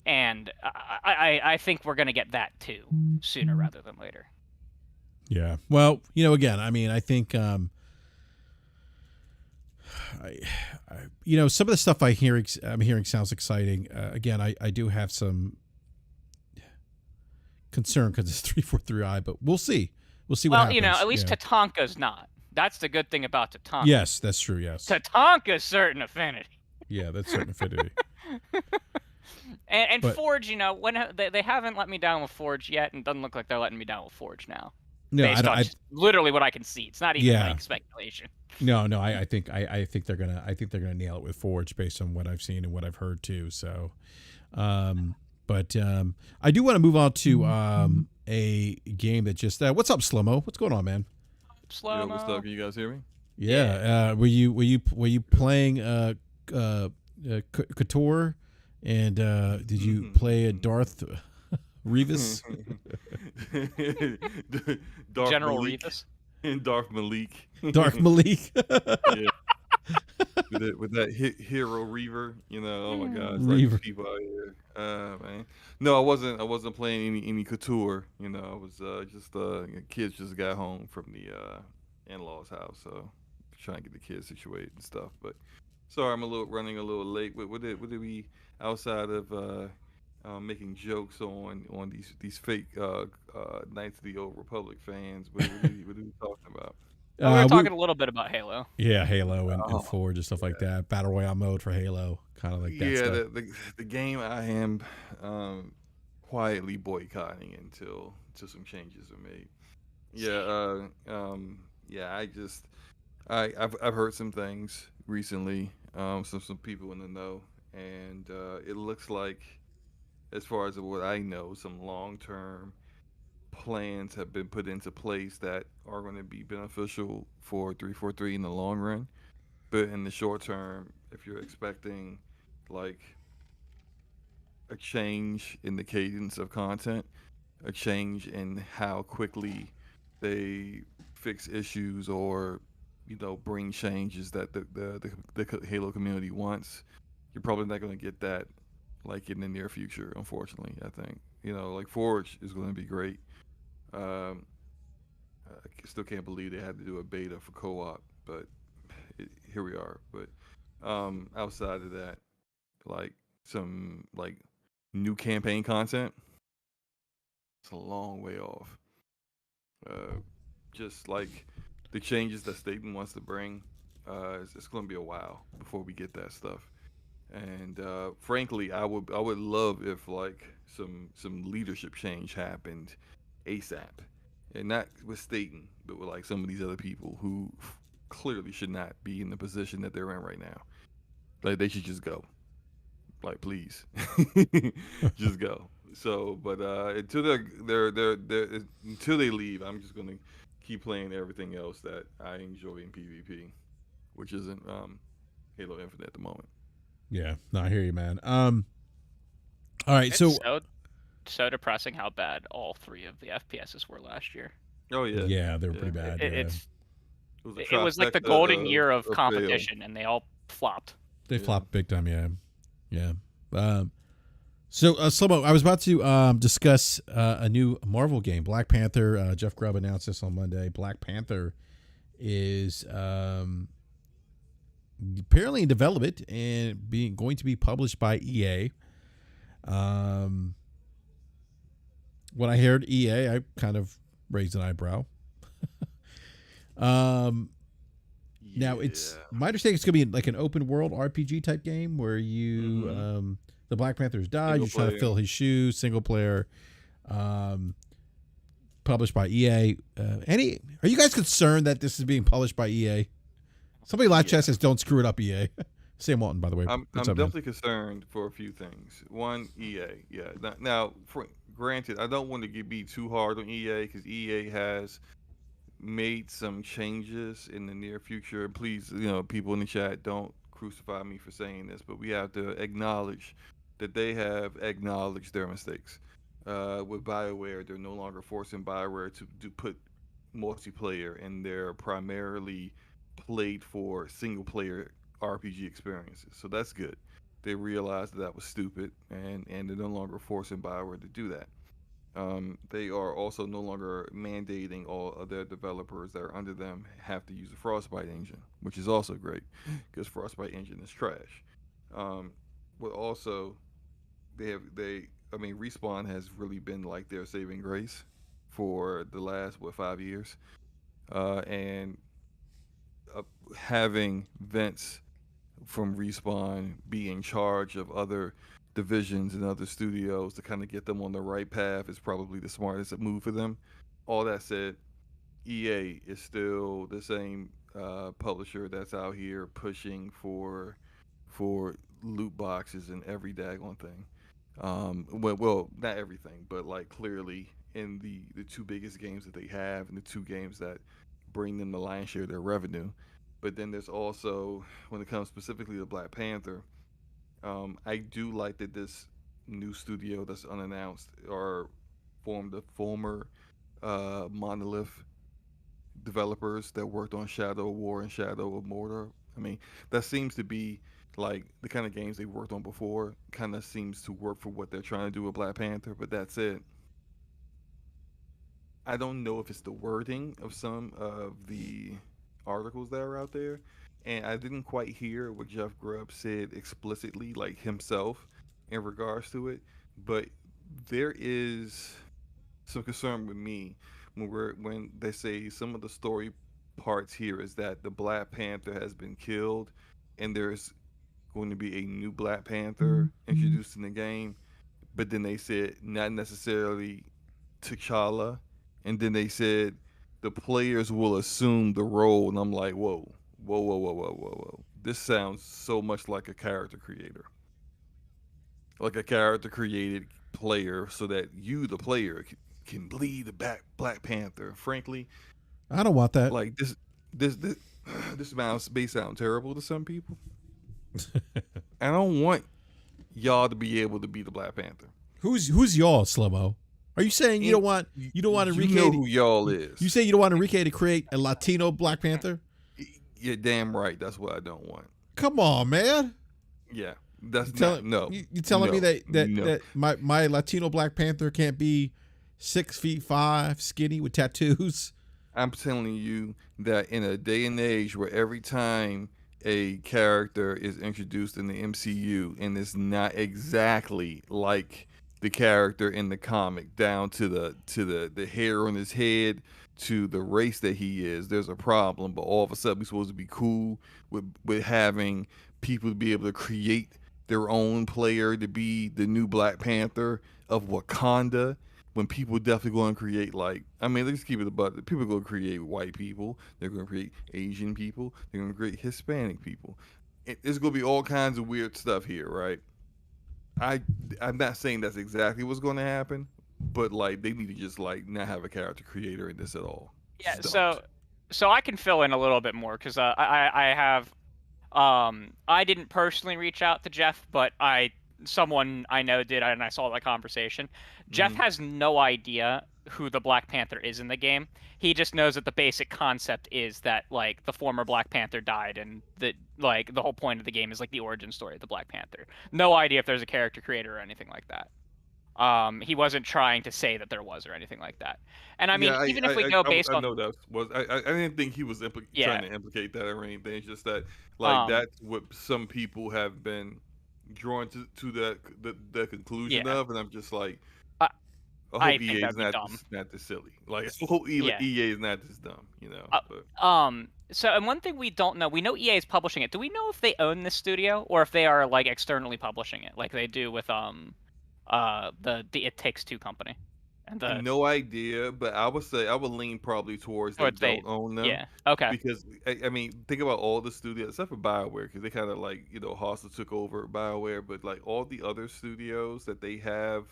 And I think we're going to get that too, sooner rather than later. Yeah. Well, again, I mean, I think, some of the stuff I'm hearing sounds exciting. Again, I do have some concern because it's 343i, but we'll see. We'll see what happens. At least Tatanka's not. That's the good thing about Tatanka. Yes, that's true, yes. Tatanka's certain affinity. Yeah, that's certain affinity. And Forge, when they haven't let me down with Forge yet, and it doesn't look like they're letting me down with Forge now. No, based on literally what I can see. It's not even like speculation. No, I think they're gonna nail it with Forge based on what I've seen and what I've heard too. So, but I do want to move on to a game that just what's up, Slow-Mo? What's going on, man? Slow-Mo. Yo, what's up? Can you guys hear me? Yeah. Were you playing Couture? And did you play a Darth Revis? General Malik. Revis? And Darth Malik. Darth Malik. Yeah. with that hero Reaver, you know. Oh my gosh, like these Reaver. people out here, man. No, I wasn't playing any couture. You know, I was just kids just got home from the in-laws house, so trying to get the kids situated and stuff. But sorry, I'm running a little late. What did we outside of making jokes on these fake Knights of the Old Republic fans? What are we talking about? Oh, we were We talking a little bit about Halo. Yeah, Halo and Oh, Forge and stuff like that. Battle Royale mode for Halo, kind of like that yeah, stuff. the game I am um, quietly boycotting until some changes are made. Yeah, Same. yeah. I've heard some things recently. Some people in the know, and it looks like, as far as what I know, some long term plans have been put into place that are going to be beneficial for 343 in the long run. But in the short term, if you're expecting like a change in the cadence of content, a change in how quickly they fix issues or bring changes that the Halo community wants. You're probably not going to get that like in the near future, unfortunately. I think like Forge is going to be great. Um, I still can't believe they had to do a beta for co-op, but here we are. But outside of that, like some like new campaign content, it's a long way off. Uh, just like the changes that Staten wants to bring, it's going to be a while before we get that stuff. And frankly, I would love if like some leadership change happened ASAP, and not with Staten, but with like some of these other people who clearly should not be in the position that they're in right now. Like they should just go. Like please, just go. So, but until they're until they leave, I'm just gonna keep playing everything else that I enjoy in PvP, which isn't Halo Infinite at the moment. Yeah, no, I hear you, man. All right, It's so so depressing how bad all three of the FPSs were last year. Oh yeah, yeah, they were yeah. pretty bad. It, Yeah, it's It was a it was like the trifecta golden year of of fail. competition, and they all flopped. they Yeah. flopped big time. Yeah, yeah. Um, Slomo, I was about to discuss a new Marvel game, Black Panther. Jeff Grubb announced this on Monday. Black Panther is apparently in development and being going to be published by EA. Um, when I heard EA, I kind of raised an eyebrow. Um, Now it's Yeah. my understanding it's gonna be like an open world RPG type game where you Mm-hmm. the Black Panthers die, Single you're trying to player. fill his shoes, single player, um, published by EA. Any are you guys concerned that this is being published by EA? Somebody in live chat Yeah. says don't screw it up, EA. Sam Walton, by the way. I'm What's I'm up, man? definitely concerned for a few things. One, EA. Yeah. Now, granted, I don't want to be too hard on EA because EA has made some changes in the near future. Please, people in the chat, don't crucify me for saying this, but we have to acknowledge that they have acknowledged their mistakes. With BioWare, they're no longer forcing BioWare to put multiplayer in their primarily played for single player RPG experiences. So that's good. They realized that was stupid, and they're no longer forcing BioWare to do that. They are also no longer mandating all of their developers that are under them have to use a Frostbite engine, which is also great because Frostbite engine is trash. Um, but also I mean, Respawn has really been like their saving grace for the last 5 years, and uh, having Vince from Respawn be in charge of other divisions and other studios to kind of get them on the right path is probably the smartest move for them. All that said, EA is still the same publisher that's out here pushing for loot boxes and every daggone thing. Well, not everything, but like clearly in the two biggest games that they have and the two games that bring them the lion's share of their revenue. But then there's also when it comes specifically to Black Panther, I do like that this new studio that's unannounced are formed of former Monolith developers that worked on Shadow of War and Shadow of Mordor, I mean, that seems to be like the kind of games they worked on before. Kind of seems to work for what they're trying to do with Black Panther, but that's it. I don't know if it's the wording of some of the articles that are out there, and I didn't quite hear what Jeff Grubb said explicitly, like himself, in regards to it. But there is some concern with me when they say some of the story parts here is that the Black Panther has been killed, and there's going to be a new Black Panther introduced in the game. But then they said not necessarily T'Challa, and then they said the players will assume the role, and I'm like, whoa, whoa, whoa, whoa, whoa, whoa, whoa. This sounds so much like a character creator, like a character created player, so that you, the player, can lead the Black Panther. Frankly, I don't want that. like this this may sound terrible to some people. I don't want y'all to be able to be the Black Panther. Who's y'all, Slomo? Are you saying you don't want Enrique? You know who y'all is. You say you don't want Enrique to create a Latino Black Panther? You're damn right. That's what I don't want. Come on, man. Yeah, that's You telling me that my Latino Black Panther can't be 6'5", skinny with tattoos? I'm telling you that in a day and age where every time a character is introduced in the MCU and it's not exactly like the character in the comic, down to the hair on his head, to the race that he is, there's a problem. But all of a sudden we're supposed to be cool with having people to be able to create their own player to be the new Black Panther of Wakanda, when people definitely going to create, like, I mean, let's keep it about it. People are going to create white people. They're going to create Asian people. They're going to create Hispanic people. There's going to be all kinds of weird stuff here, right? I'm not saying that's exactly what's going to happen, but like they need to just like not have a character creator in this at all. Yeah. Just So I can fill in a little bit more because I have I didn't personally reach out to Jeff, but someone I know did, and I saw that conversation. Jeff has no idea who the Black Panther is in the game. He just knows that the basic concept is that like the former Black Panther died, and that like the whole point of the game is like the origin story of the Black Panther. No idea if there's a character creator or anything like that. He wasn't trying to say that there was or anything like that. And I mean, yeah, even if we go based I on, know that was I didn't think he was yeah, trying to implicate that or anything. It's just that like um, that's what some people have been drawn to the conclusion yeah, of, and I'm just like, I, I I hope think EA is that'd be dumb. not this silly. Like I hope Yeah. EA is not this dumb, you know. But So, and one thing we don't know, we know EA is publishing it. Do we know if they own this studio or if they are like externally publishing it, like they do with the It Takes Two company, and the no idea, but I would say I would lean probably towards they or they, don't own them, yeah, okay, because I mean think about all the studios except for BioWare, because they kind of like Hostile took over BioWare, but like all the other studios that they have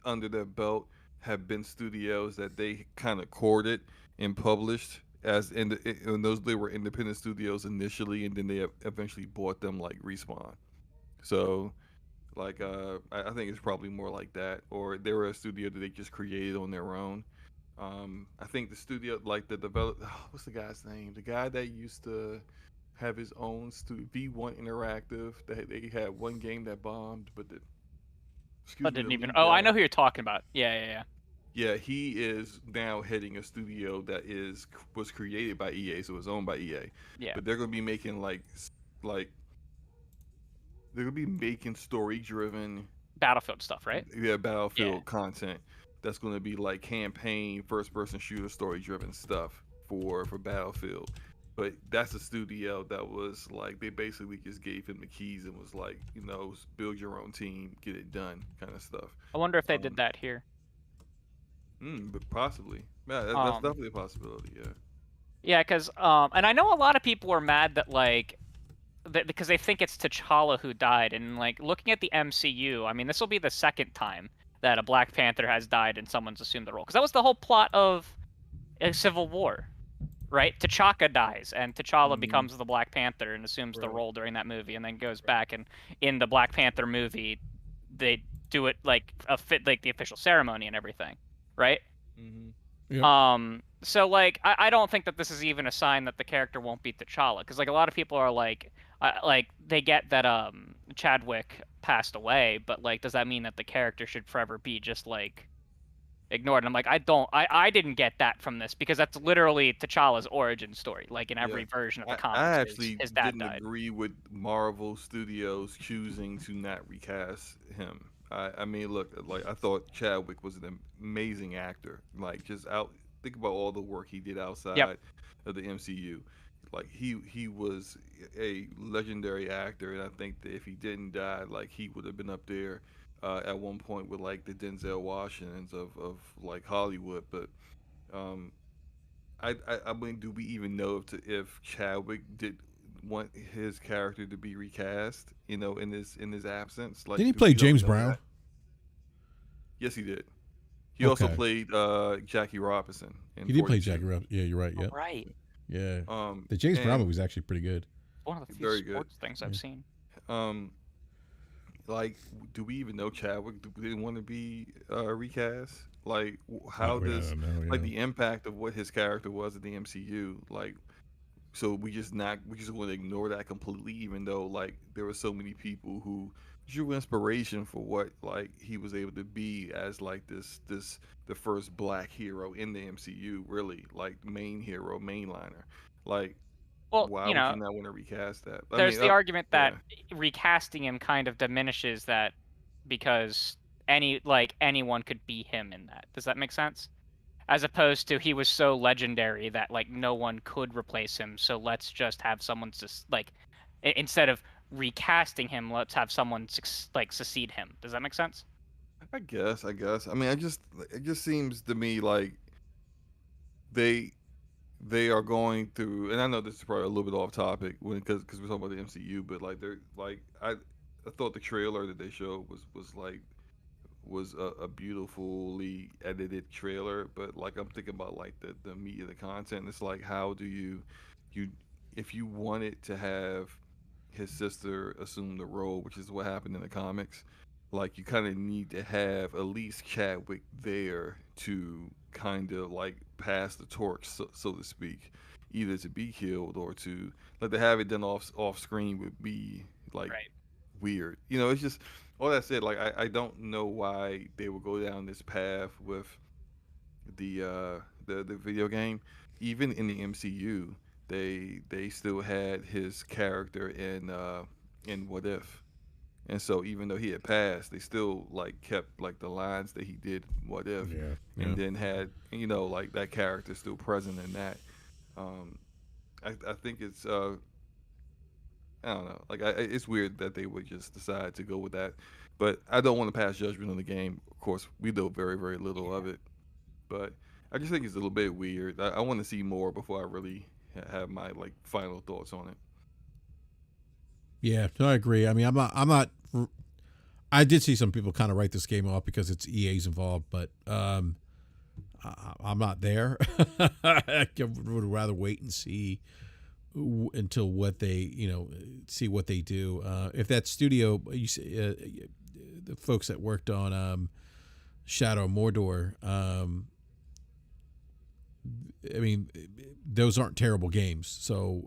under their belt have been studios that they kind of courted and published as and those they were independent studios initially, and then they eventually bought them like Respawn. So like I think it's probably more like that, or they were a studio that they just created on their own. I think the studio, like the develop, what's the guy's name? The guy that used to have his own studio, V1 Interactive. They had one game that bombed, but I excuse me, the didn't even. lead Oh, I guy. know who you're talking about. Yeah. Yeah, he is now heading a studio that was created by EA, so it's owned by EA. Yeah. But they're gonna be making like they're gonna be making story driven, Battlefield stuff, right? yeah, Battlefield Yeah. content that's going to be like campaign first person shooter story driven stuff for Battlefield. But that's a studio that was like they basically just gave him the keys and was like, build your own team, get it done, kind of stuff. I wonder if they did Um, that here. but possibly, yeah, that's Um, definitely a possibility. Yeah. yeah, because and I know a lot of people are mad that like because they think it's T'Challa who died, and like looking at the MCU, I mean, this will be the second time that a Black Panther has died and someone's assumed the role, because that was the whole plot of Civil War, right? T'Chaka dies, and T'Challa Mhm. becomes the Black Panther and assumes the Right. role during that movie, and then goes back, and in the Black Panther movie, they do it like a fit like the official ceremony and everything, right? Mhm. Yep. So like, I don't think that this is even a sign that the character won't beat T'Challa, because like a lot of people are like they get that Chadwick passed away, but like, does that mean that the character should forever be just like ignored? And I'm like, I didn't get that from this, because that's literally T'Challa's origin story. Like in Yeah. every version of the I comics, actually his dad didn't died. agree with Marvel Studios choosing to not recast him. I mean, look, like I thought Chadwick was an amazing actor. Like, just out, think about all the work he did Yep. outside of the MCU. Like he was a legendary actor, and I think that if he didn't die, like he would have been up there at one point with like the Denzel Washingtons of like Hollywood. But um, I mean, do we even know if Chadwick did want his character to be recast? You know, in his absence, Didn't like he do play we don't James know Brown? that? Yes, he did. He also Okay. played Jackie Robinson in He did play Jackie 42. Robinson. Yeah, you're right. Oh, Yep. right. Yeah. The James Brown And movie was actually pretty good. One of the few very good. sports things Yeah. I've seen. Um, like, do we even know Chadwick didn't want to be recast? Like, how Oh, yeah, I does don't know. like Yeah. the impact of what his character was in the MCU? Like, so we just want to ignore that completely, even though like there were so many people who drew inspiration for what like he was able to be as like this the first black hero in the MCU, really like main hero, mainliner. Like, Well, why would you not want to recast that? I there's mean, the argument that yeah, recasting him kind of diminishes that, because anyone could be him in that. Does that make sense? As opposed to, he was so legendary that like no one could replace him, so let's just have someone like, instead of recasting him, let's have someone like succeed him. Does that make sense? I guess. I mean, it just seems to me like they they are going through, and I know this is probably a little bit off topic when because we're talking about the MCU, but like they're like I thought the trailer that they showed was a beautifully edited trailer, but like I'm thinking about like the meat of the content. It's like, how do you if you wanted to have his sister assume the role, which is what happened in the comics, like you kind of need to have at least Chadwick there to kind of like pass the torch, so to speak, either to be killed or to like to have it done off screen would be like Right. weird. You know, it's just all that said. Like I don't know why they would go down this path with the video game. Even in the MCU, they still had his character in What If. And so even though he had passed, they still like kept like the lines that he did in What If, Yeah. Yeah. and then had like that character still present in that. Um, I think it's I don't know. Like, it's weird that they would just decide to go with that. But I don't want to pass judgment on the game. Of course, we know very, very little of it. But I just think it's a little bit weird. I want to see more before I really have my like final thoughts on it. Yeah. No, I agree. I mean, I'm not. I did see some people kind of write this game off because it's EA's involved, but I'm not there. I would rather wait and see until what they see what they do. If that studio, you see, the folks that worked on Shadow of Mordor, I mean, those aren't terrible games. So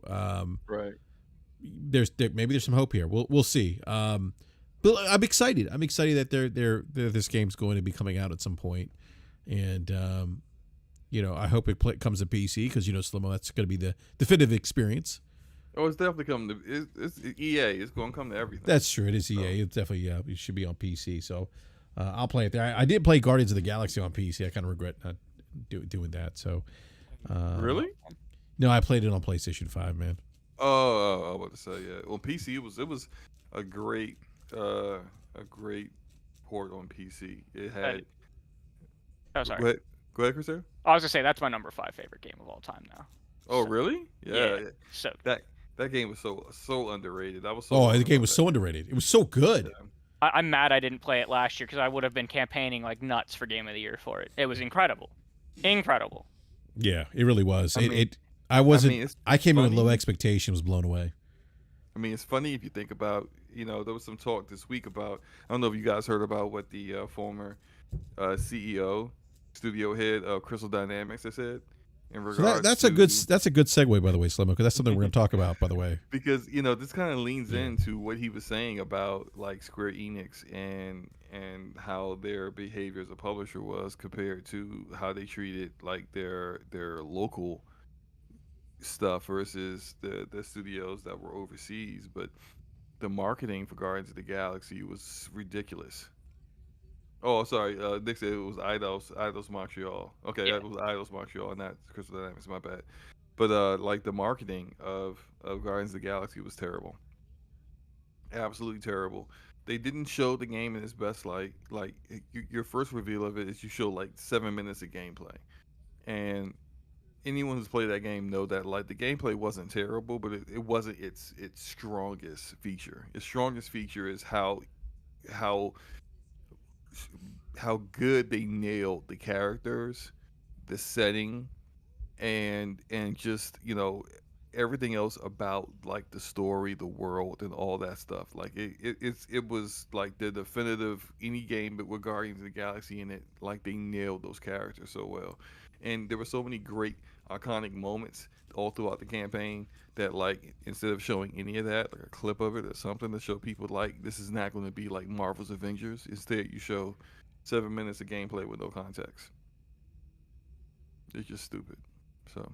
Right. maybe there's some hope here. We'll see. But I'm excited. I'm excited that this game's going to be coming out at some point, and I hope it comes to PC because Slomo, that's going to be the definitive experience. Oh, it's definitely coming to it's EA. It's going to come to everything. That's true. It is EA. It's definitely it should be on PC. So I'll play it there. I did play Guardians of the Galaxy on PC. I kind of regret not doing that. So Really? no, I played it on PlayStation 5, man. Oh, I was about to say, yeah. Well, PC it was a great a great port on PC. It had. Oh, sorry. Go ahead, Chris. I was gonna say that's my number 5 favorite game of all time now. Oh, So, really? Yeah. So That game was so underrated. I was so. Oh, wrong the game about was that. so underrated. It was so good. Yeah. I'm mad I didn't play it last year, because I would have been campaigning like nuts for Game of the Year for it. It was incredible. Incredible. Yeah, it really was. I mean, I wasn't. it's I came in with low funny. expectations. Was blown away. I mean, it's funny if you think about, there was some talk this week about, I don't know if you guys heard about what the former CEO studio head of Crystal Dynamics, I said, in So regards that's to a good segue, by the way, Slimmo, because that's something we're going to talk about, by the way. because this kind of leans Yeah. into what he was saying about like Square Enix and how their behavior as a publisher was compared to how they treated like their local stuff versus the studios that were overseas. But the marketing for Guardians of the Galaxy was ridiculous. Oh, sorry. Nick said it was Eidos Montreal. Okay, Yeah. that was Eidos Montreal, not Crystal Dynamics. My bad. But like the marketing of Guardians of the Galaxy was terrible, absolutely terrible. They didn't show the game in its best light. Like your first reveal of it is you show like 7 minutes of gameplay, and anyone who's played that game know that like the gameplay wasn't terrible, but it wasn't its strongest feature. Its strongest feature is how how good they nailed the characters, the setting, and just everything else about like the story, the world, and all that stuff. Like it was like the definitive any game but with Guardians of the Galaxy in it. Like they nailed those characters so well, and there were so many great iconic moments all throughout the campaign that like instead of showing any of that, like a clip of it or something to show people like this is not going to be like Marvel's Avengers. Instead, you show 7 minutes of gameplay with no context. It's just stupid. So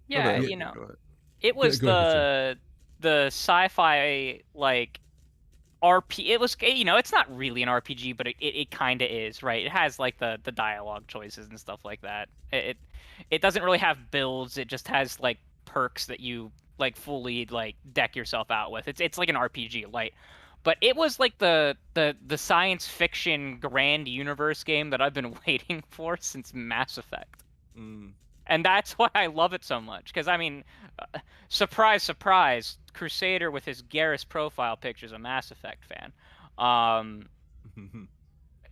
Yeah, okay, you know, go ahead. it was Go ahead, Jim. the sci-fi like RP. It was, it's not really an RPG, but it kind of is, right? It has like the dialogue choices and stuff like that. It doesn't really have builds. It just has like perks that you like fully like deck yourself out with. It's like an RPG light. But it was like the science fiction grand universe game that I've been waiting for since Mass Effect. Mm. And that's why I love it so much. Because, I mean, surprise, surprise, Crusader with his Garrus profile picture is a Mass Effect fan.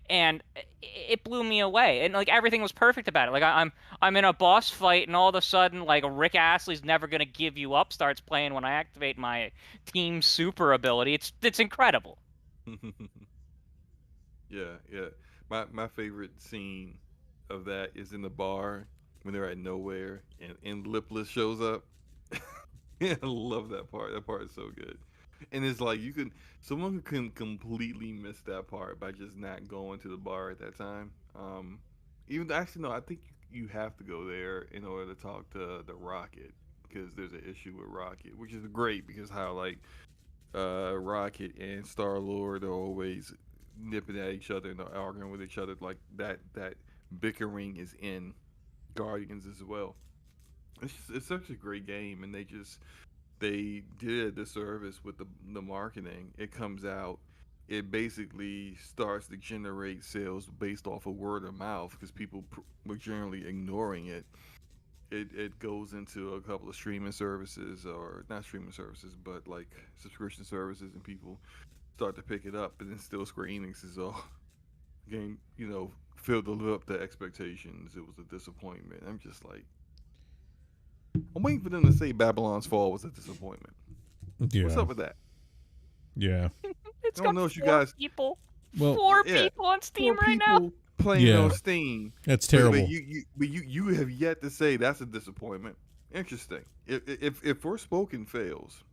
And it blew me away. And, like, everything was perfect about it. Like, I'm in a boss fight, and all of a sudden, like, Rick Astley's never going to give you up starts playing when I activate my Team Super ability. It's incredible. Yeah. My favorite scene of that is in the bar when they're at nowhere and Lipless shows up. Yeah, I love that part. That part is so good. And it's like someone who can completely miss that part by just not going to the bar at that time. Even actually no, I think you have to go there in order to talk to the Rocket because there's an issue with Rocket, which is great because how like Rocket and Star Lord are always nipping at each other and arguing with each other. Like that bickering is in Guardians as well. It's such a great game, and they did a disservice with the marketing. It comes out, it basically starts to generate sales based off of word of mouth because people were generally ignoring it. It goes into a couple of streaming services, or not streaming services, but like subscription services, and people start to pick it up. But then still, Square Enix is all game, failed to live up to expectations. It was a disappointment. I'm just like, I'm waiting for them to say Babylon's Fall was a disappointment. Yeah. What's up with that? Yeah. It's I got don't know if you four guys- people. Well, Four yeah, people on Steam Poor right now. people playing Yeah. on Steam. That's But terrible. you have yet to say that's a disappointment. Interesting. If Forspoken fails,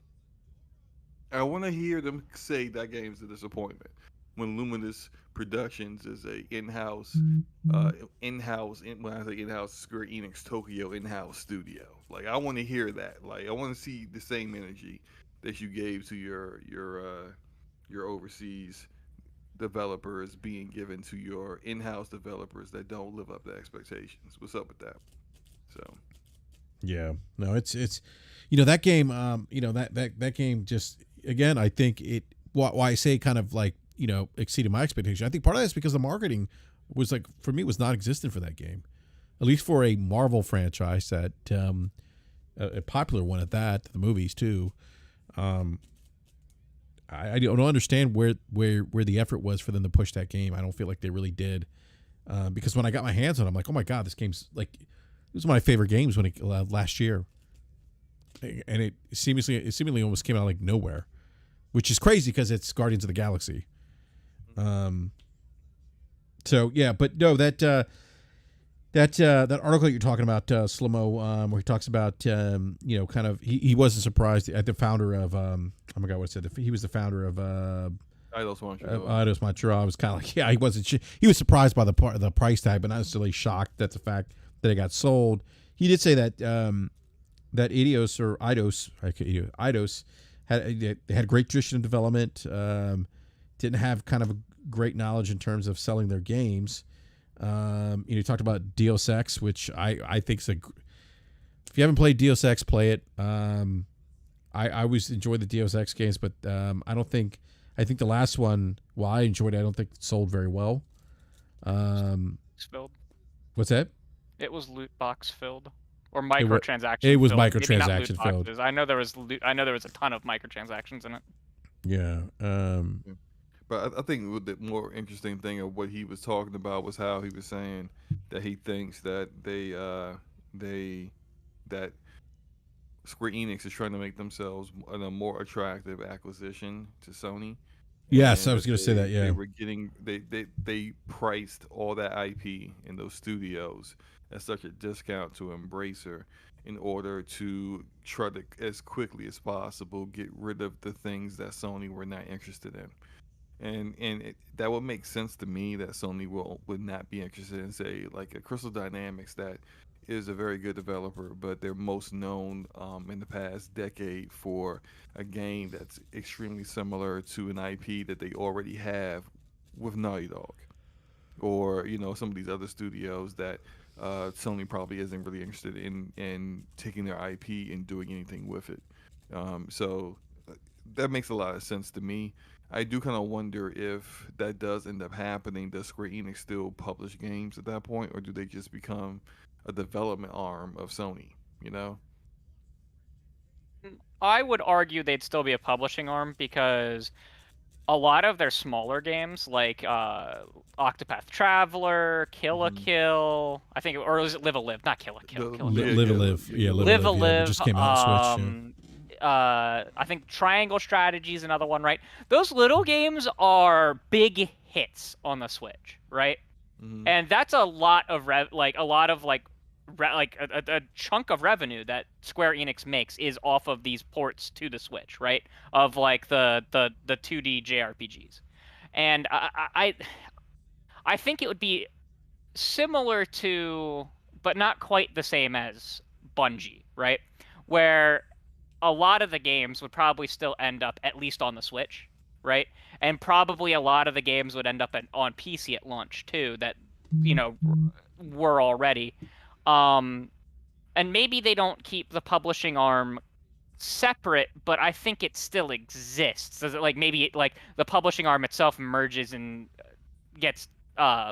I want to hear them say that game's a disappointment. When Luminous Productions is a in-house, when I say in-house, Square Enix Tokyo in-house studio. Like I want to hear that. Like I want to see the same energy that you gave to your overseas developers being given to your in-house developers that don't live up to expectations. What's up with that? So Yeah, no, it's that game, that game just, again, I think why I say kind of like, exceeded my expectation. I think part of that's because the marketing was like, for me, was non-existent for that game, at least for a Marvel franchise that, a popular one at that, the movies too. I don't understand where the effort was for them to push that game. I don't feel like they really did, because when I got my hands on it, I'm like, oh my God, this game's like, it was one of my favorite games when it last year, and it seemingly almost came out like nowhere, which is crazy because it's Guardians of the Galaxy. So yeah, but no, that that article you're talking about, Slomo, where he talks about kind of he wasn't surprised at the founder of oh my god, what it said, he was the founder of Eidos Montreal. Eidos Montreal. I was kind of like, yeah, he wasn't. He was surprised by the price tag, but not necessarily shocked at the fact that it got sold. He did say that that Eidos or Eidos had great tradition of development. Didn't have kind of a great knowledge in terms of selling their games. You talked about Deus Ex, which I think is if you haven't played Deus Ex, play it. I always enjoyed the Deus Ex games, but I think the last one, while I enjoyed it, I don't think it sold very well. Filled. What's that? It was loot box filled or microtransaction. It was filled. microtransaction filled. I know there was a ton of microtransactions in it. Yeah. But I think the more interesting thing of what he was talking about was how he was saying that he thinks that that Square Enix is trying to make themselves a more attractive acquisition to Sony. Yes, And I was going to say that. Yeah, they were getting they priced all that IP in those studios at such a discount to Embracer in order to try to, as quickly as possible, get rid of the things that Sony were not interested in. And that would make sense to me that Sony would not be interested in, say, like a Crystal Dynamics that is a very good developer, but they're most known in the past decade for a game that's extremely similar to an IP that they already have with Naughty Dog, or some of these other studios that Sony probably isn't really interested in taking their IP and doing anything with it. So that makes a lot of sense to me. I do kind of wonder if that does end up happening. Does Square Enix still publish games at that point, or do they just become a development arm of Sony? I would argue they'd still be a publishing arm because a lot of their smaller games, like Octopath Traveler, Kill a Kill, I think, or was it Live a Live? Not Kill a Kill. Live a Live. Yeah, Live a Yeah, Live. it just came out on Switch. I think Triangle Strategy is another one, right? Those little games are big hits on the Switch, right? Mm-hmm. And that's a lot of a chunk of revenue that Square Enix makes is off of these ports to the Switch, right? Of like the 2D JRPGs, and I think it would be similar to, but not quite the same as Bungie, right? Where a lot of the games would probably still end up at least on the Switch, right? And probably a lot of the games would end up on PC at launch too, that were already. And maybe they don't keep the publishing arm separate, but I think it still exists. Does it maybe the publishing arm itself merges and gets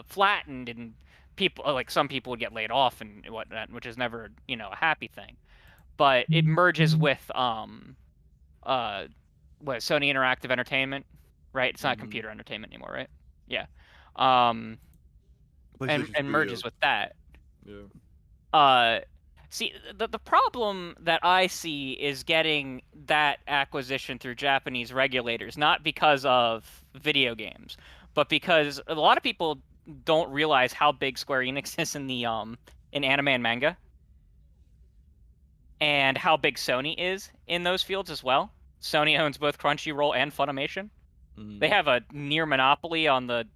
flattened, and people some people would get laid off and whatnot, which is never a happy thing. But it merges with Sony Interactive Entertainment, right? It's not computer entertainment anymore, right? Yeah. And merges with that. Yeah. See, the problem that I see is getting that acquisition through Japanese regulators, not because of video games, but because a lot of people don't realize how big Square Enix is in the in anime and manga, and how big Sony is in those fields as well. Sony owns both Crunchyroll and Funimation. They have a near monopoly on the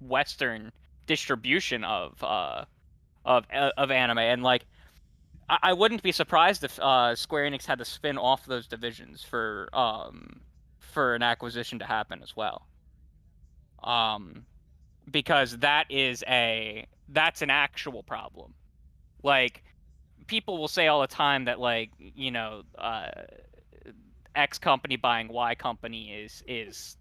Western distribution of anime, and I wouldn't be surprised if Square Enix had to spin off those divisions for an acquisition to happen as well. Because that's an actual problem. People will say all the time that X company buying Y company is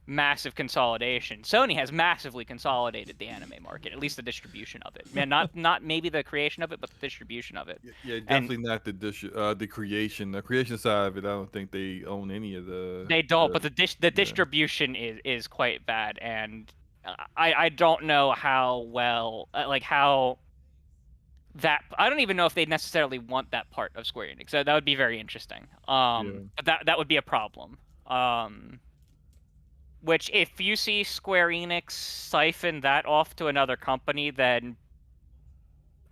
massive consolidation. Sony has massively consolidated the anime market, at least the distribution of it. Man, not maybe the creation of it, but the distribution of it. Yeah, definitely not the creation. The creation side of it, I don't think they own any of the. They don't, but the distribution is quite bad, and I don't know how well how that. I don't even know if they necessarily want that part of Square Enix. So that would be very interesting. But that would be a problem. Which, if you see Square Enix siphon that off to another company, then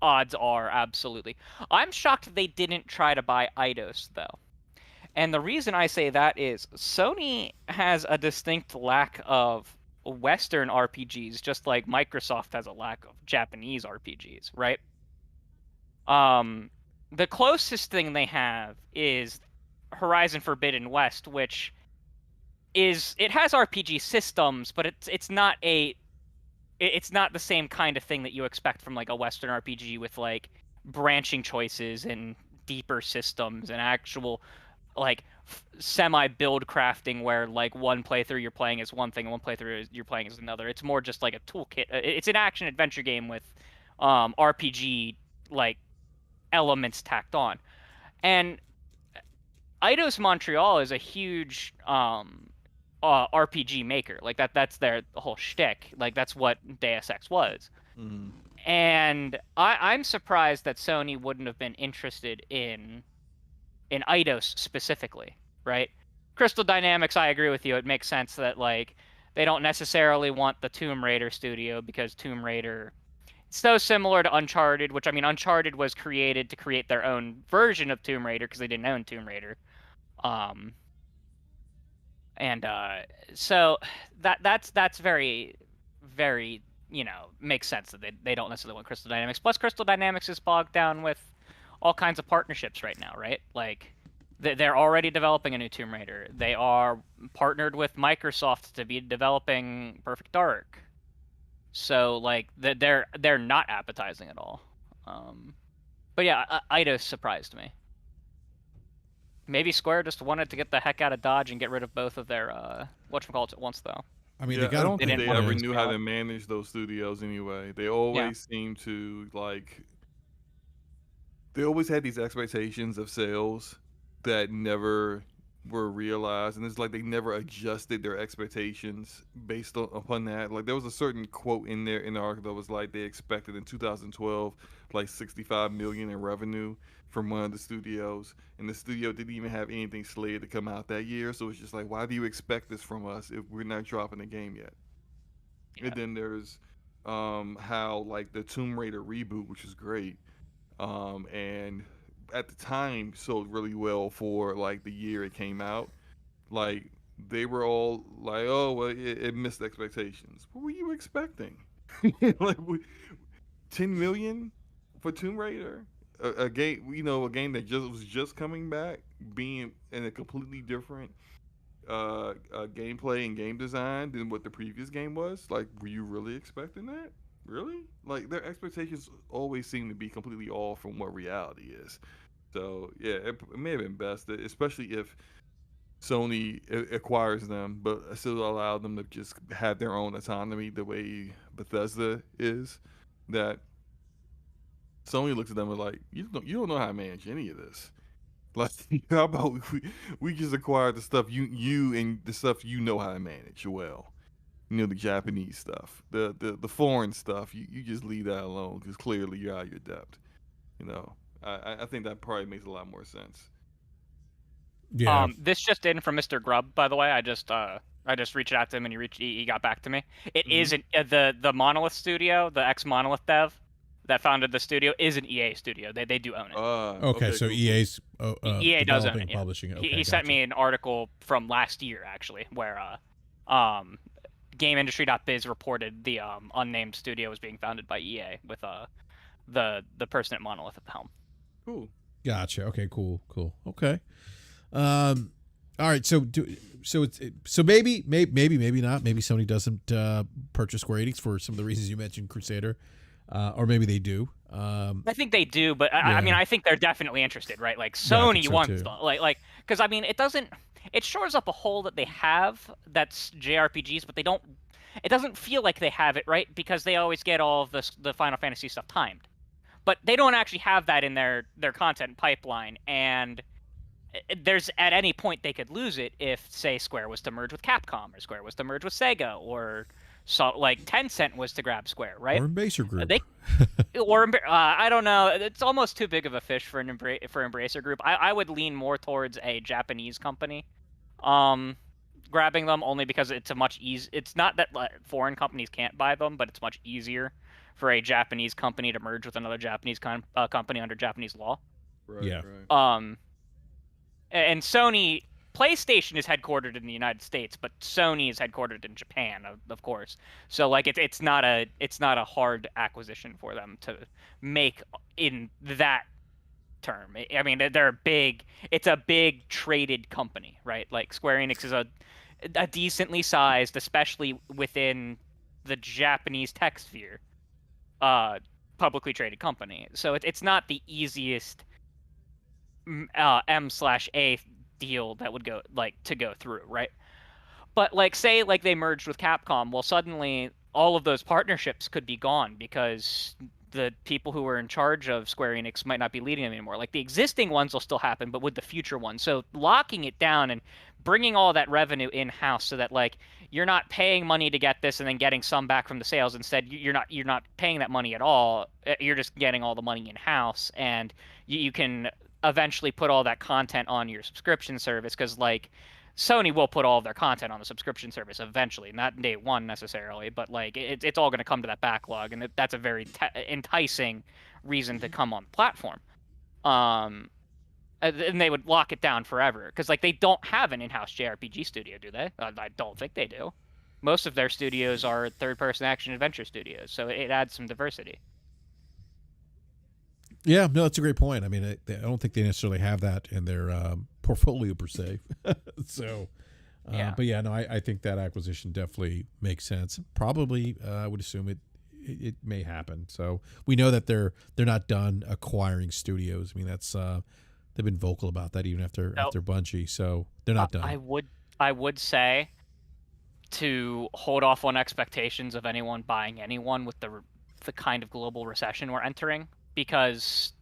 odds are absolutely. I'm shocked they didn't try to buy Eidos though. And the reason I say that is Sony has a distinct lack of Western RPGs, just like Microsoft has a lack of Japanese RPGs, right? The closest thing they have is Horizon Forbidden West, which it has RPG systems, but it's not the same kind of thing that you expect from like a Western RPG with like branching choices and deeper systems and actual like semi build crafting where like one playthrough you're playing is one thing and one playthrough you're playing is another. It's more just like a toolkit. It's an action adventure game with RPG like elements tacked on. And Eidos Montreal is a huge RPG maker. Like that's their whole shtick. Like that's what Deus Ex was. Mm-hmm. And I'm surprised that Sony wouldn't have been interested in Eidos specifically, right? Crystal Dynamics, I agree with you. It makes sense that like they don't necessarily want the Tomb Raider studio because Tomb Raider it's so similar to Uncharted, which I mean Uncharted was created to create their own version of Tomb Raider because they didn't own Tomb Raider. And so that's very very makes sense that they don't necessarily want Crystal Dynamics. Plus Crystal Dynamics is bogged down with all kinds of partnerships right now, right? Like they're already developing a new Tomb Raider. They are partnered with Microsoft to be developing Perfect Dark. So like they're not appetizing at all. But yeah, Eidos surprised me. Maybe Square just wanted to get the heck out of Dodge and get rid of both of their whatchamacallits at once, though. I mean, Yeah, they got I don't think didn't they want to ever lose knew how out. to manage those studios anyway. They always seem to like. They always had these expectations of sales that never were realized, and it's like they never adjusted their expectations based upon that. Like there was a certain quote in there in the article that was like they expected in 2012 like 65 million in revenue from one of the studios, and the studio didn't even have anything slated to come out that year. So it's just like, why do you expect this from us if we're not dropping the game yet? Yeah. And then there's how like the Tomb Raider reboot, which is great, and at the time sold really well for like the year it came out. Like they were all like, "Oh, well, it missed expectations." What were you expecting? Like 10 million for Tomb Raider, a game, a game that was just coming back, being in a completely different gameplay and game design than what the previous game was. Like, were you really expecting that? Really? Like their expectations always seem to be completely off from what reality is. So yeah, it may have been best, especially if Sony acquires them, but still allow them to just have their own autonomy the way Bethesda is. That Sony looks at them and like, you don't know how to manage any of this. Like, how about we just acquire the stuff you and the stuff you know how to manage well. The Japanese stuff, the foreign stuff. You just leave that alone because clearly you're out of your depth. I think that probably makes a lot more sense. Yeah. This just in from Mr. Grubb, by the way. I just reached out to him and he got back to me. It is the Monolith studio, the ex Monolith dev that founded the studio is an EA studio. They do own it. Okay, so cool. EA's EA does own developing, it, yeah. publishing. Okay, he sent me an article from last year actually, where GameIndustry.biz reported the unnamed studio was being founded by EA with the person at Monolith at the helm. Cool. Gotcha. Okay. Cool. Okay. All right. So maybe not. Maybe Sony doesn't purchase Square Enix for some of the reasons you mentioned, Crusader, or maybe they do. I think they do, but I mean, I think they're definitely interested, right? Like Yeah, I think Sony so wants too. like because I mean, it shores up a hole that they have that's JRPGs, but it doesn't feel like they have it, right? Because they always get all of the Final Fantasy stuff timed, but they don't actually have that in their content pipeline, and there's at any point they could lose it if, say, Square was to merge with Capcom or Square was to merge with Sega or like Tencent was to grab Square, right? Or Embracer Group. I don't know. It's almost too big of a fish for Embracer Group. I would lean more towards a Japanese company, grabbing them only because it's a much easy. It's not that foreign companies can't buy them, but it's much easier for a Japanese company to merge with another Japanese company under Japanese law. Right, Yeah. right. And Sony, PlayStation is headquartered in the United States, but Sony is headquartered in Japan, of course. So like it's not a hard acquisition for them to make in that term. I mean, they're a big, it's a big traded company, right? Like Square Enix is a decently sized, especially within the Japanese tech sphere, publicly traded company. So it's not the easiest M/A deal that would go to go through, right? But like say like they merged with Capcom, well suddenly all of those partnerships could be gone because the people who were in charge of Square Enix might not be leading them anymore. Like the existing ones will still happen, but with the future ones. So locking it down and bringing all that revenue in-house so that like you're not paying money to get this and then getting some back from the sales. Instead, you're not paying that money at all. You're just getting all the money in-house, and you can eventually put all that content on your subscription service because like Sony will put all of their content on the subscription service eventually, not day one necessarily, but like it's all going to come to that backlog, and that's a very enticing reason to come on the platform. And they would lock it down forever because like they don't have an in-house JRPG studio, do they? I don't think they do. Most of their studios are third-person action adventure studios, so it adds some diversity. Yeah, no, that's a great point. I mean, I don't think they necessarily have that in their portfolio per se. So, Yeah. But yeah, no, I think that acquisition definitely makes sense. Probably, I would assume it may happen. So we know that they're not done acquiring studios. I mean, that's they've been vocal about that even after Bungie. So they're not done. I would say to hold off on expectations of anyone buying anyone with the kind of global recession we're entering, because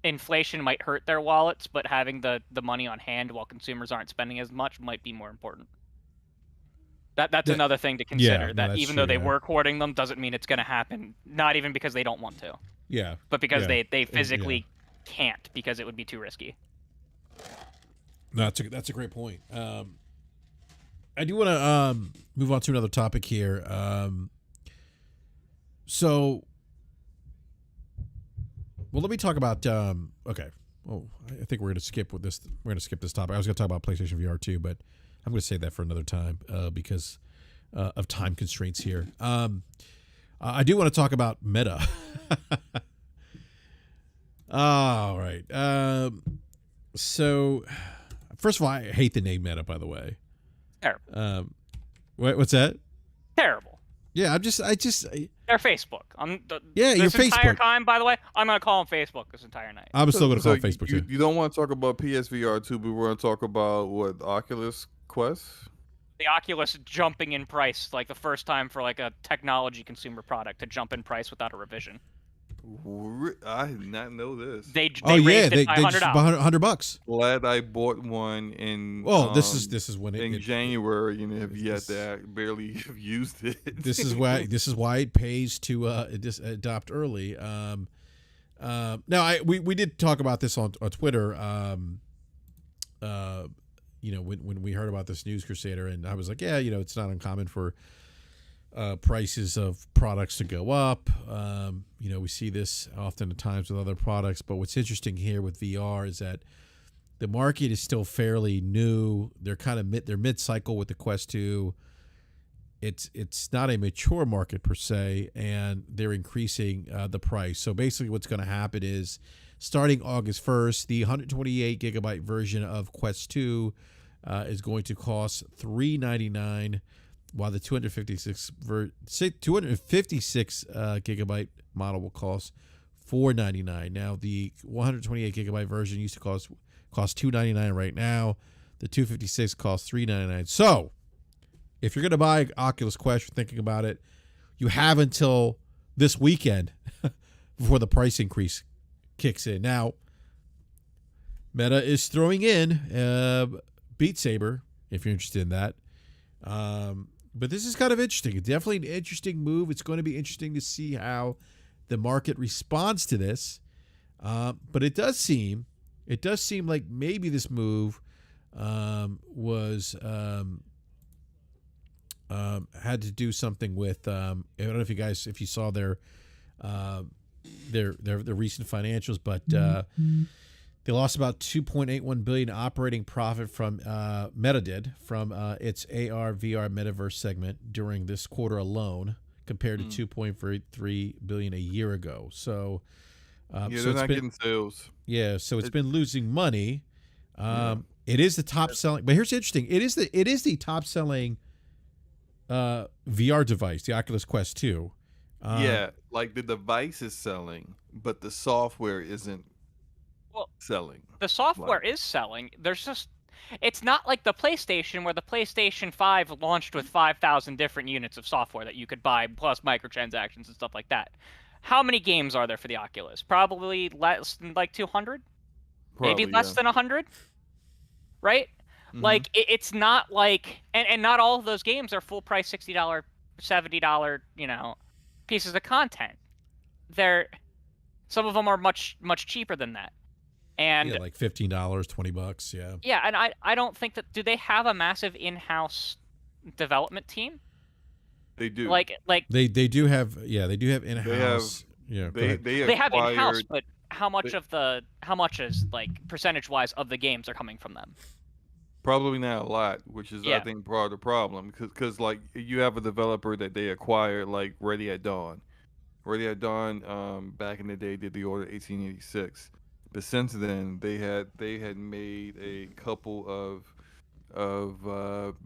inflation might hurt their wallets, but having the money on hand while consumers aren't spending as much might be more important. That's another thing to consider. Yeah, no, that even true, though they yeah. were courting them, doesn't mean it's going to happen. Not even because they don't want to, Yeah, but because yeah. they physically can't, because it would be too risky. No, that's a great point. I do want to move on to another topic here. So, well, let me talk about. Okay, well, I think we're gonna skip with this. We're gonna skip this topic. I was gonna talk about PlayStation VR2, but I'm gonna save that for another time because of time constraints here. I do want to talk about Meta. All right. So, first of all, I hate the name Meta. By the way. Terrible. What's that? Terrible. Yeah, I They're Facebook. Yeah, this you're entire Facebook. time, by the way, I'm gonna call them Facebook this entire night. I'm still going to call it Facebook you, too. you don't want to talk about PSVR2, but we want to talk about what, Oculus Quest? The Oculus jumping in price, like the first time for like a technology consumer product to jump in price without a revision. I did not know this. They Oh yeah, raised they it by just $100. $100. Glad I bought one in. Well, this is when in January, and have yet to barely have used it. this is why it pays to adopt early. Now we did talk about this on Twitter. When we heard about this News Crusader, and I was like, yeah, it's not uncommon for prices of products to go up. We see this often at times with other products, but what's interesting here with VR is that the market is still fairly new. They're kind of mid-cycle with the Quest 2. It's not a mature market per se, and they're increasing the price. So basically what's going to happen is starting August 1st, the 128 gigabyte version of Quest 2 is going to cost $399, while the 256 gigabyte model will cost $499. Now the 128 gigabyte version used to cost $299 right now. The 256 costs $399. So if you're going to buy Oculus Quest, you're thinking about it, you have until this weekend before the price increase kicks in. Now, Meta is throwing in Beat Saber, if you're interested in that. But this is kind of interesting. It's definitely an interesting move. It's going to be interesting to see how the market responds to this. But it does seem like maybe this move was had to do something with. I don't know if you saw their uh, their recent financials, but they lost about 2.81 billion operating profit from Meta did from its AR VR metaverse segment during this quarter alone, compared to 2.3 billion a year ago. So, Yeah, so they're it's not been getting sales. so it's been losing money. Yeah. It is the top selling, but here's the interesting: it is the top selling VR device, the Oculus Quest 2. Yeah, like the device is selling, but the software isn't Well, selling. the software Like, is selling. There's just it's not like the PlayStation where the PlayStation 5 launched with 5,000 different units of software that you could buy plus microtransactions and stuff like that. How many games are there for the Oculus? Probably less than like 200? Maybe probably, less yeah. than 100, right? Hmm. Like it's not like and not all of those games are full price $60, $70, pieces of content. They're some of them are much cheaper than that. Yeah, And like $15, $20. Yeah, yeah, and I don't think that do they have a massive in-house development team? They do. Like they do have in They have house. Yeah, go they ahead. they they have in-house, acquired. but They, how much is like percentage-wise of the games are coming from them? probably not a lot, which is I Yeah. think part of the problem because like you have a developer that they acquired like Ready at Dawn. Ready at Dawn, back in the day, did the Order 1886, but since then they had made a couple of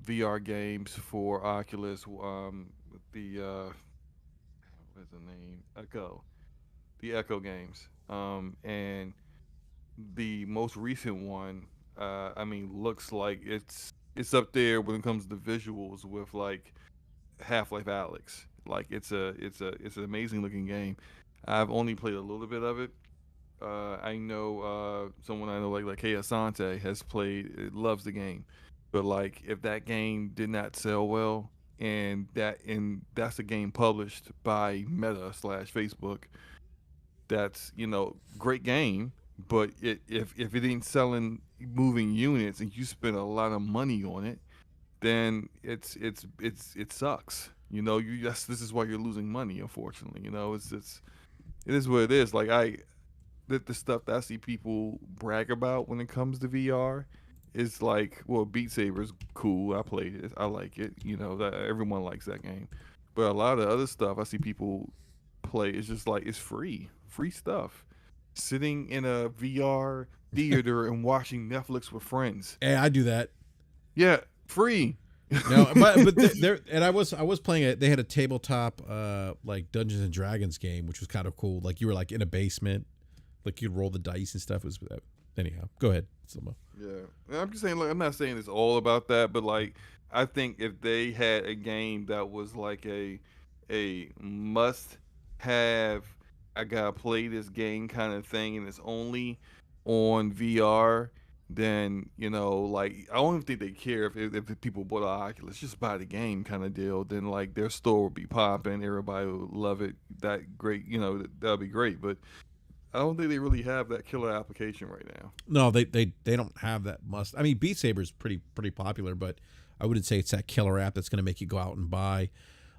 VR games for Oculus. The what's the name? The Echo games. And the most recent one, I mean, looks like it's up there when it comes to visuals with like Half-Life Alex. Like it's an amazing looking game. I've only played a little bit of it. I know someone I know like Kay Asante has played, loves the game, but like if that game did not sell well, and that's a game published by Meta slash Facebook, that's great game, but if it ain't selling moving units and you spend a lot of money on it, then it sucks. This is why you're losing money. Unfortunately, it is what it is. Like the stuff that I see people brag about when it comes to VR is like, well, Beat Saber's cool. I played it. I like it. That everyone likes that game. But a lot of other stuff I see people play is just like it's free stuff. Sitting in a VR theater and watching Netflix with friends. Hey, I do that. Yeah, free. No, but there and I was playing it. They had a tabletop like Dungeons and Dragons game, which was kind of cool. Like you were like in a basement, like you'd roll the dice and stuff. It was anyhow. Go ahead, Silmo. Yeah, and I'm just saying. Like, I'm not saying it's all about that, but like, I think if they had a game that was like a must have, I gotta play this game kind of thing, and it's only on VR, then like I don't even think they care if the people bought an Oculus, just buy the game kind of deal. Then like their store would be popping, everybody would love it. That great, that'd be great, but I don't think they really have that killer application right now. No, they don't have that must. I mean, Beat Saber is pretty popular, but I wouldn't say it's that killer app that's going to make you go out and buy,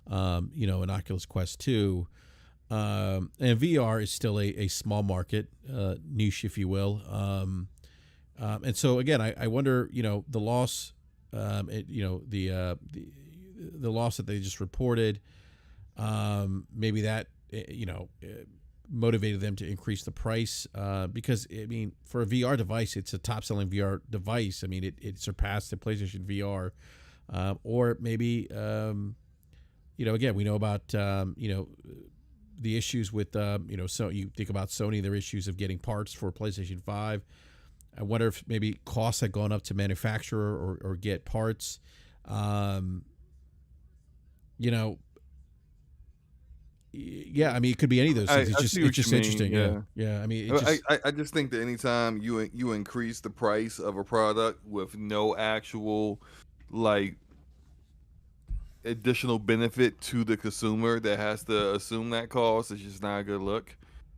an Oculus Quest 2. And VR is still a small market niche, if you will. And so again, I wonder, the loss, the loss that they just reported, maybe that, motivated them to increase the price, because I mean, for a VR device, it's a top selling VR device. I mean, it surpassed the PlayStation VR, or maybe, again, we know about, the issues with, so you think about Sony, their issues of getting parts for PlayStation 5. I wonder if maybe costs had gone up to manufacture or get parts. Yeah, I mean, it could be any of those things. I It's see what just you mean. interesting. Yeah, yeah. I mean, it just I just think that anytime you increase the price of a product with no actual like additional benefit to the consumer that has to assume that cost, is just not a good look.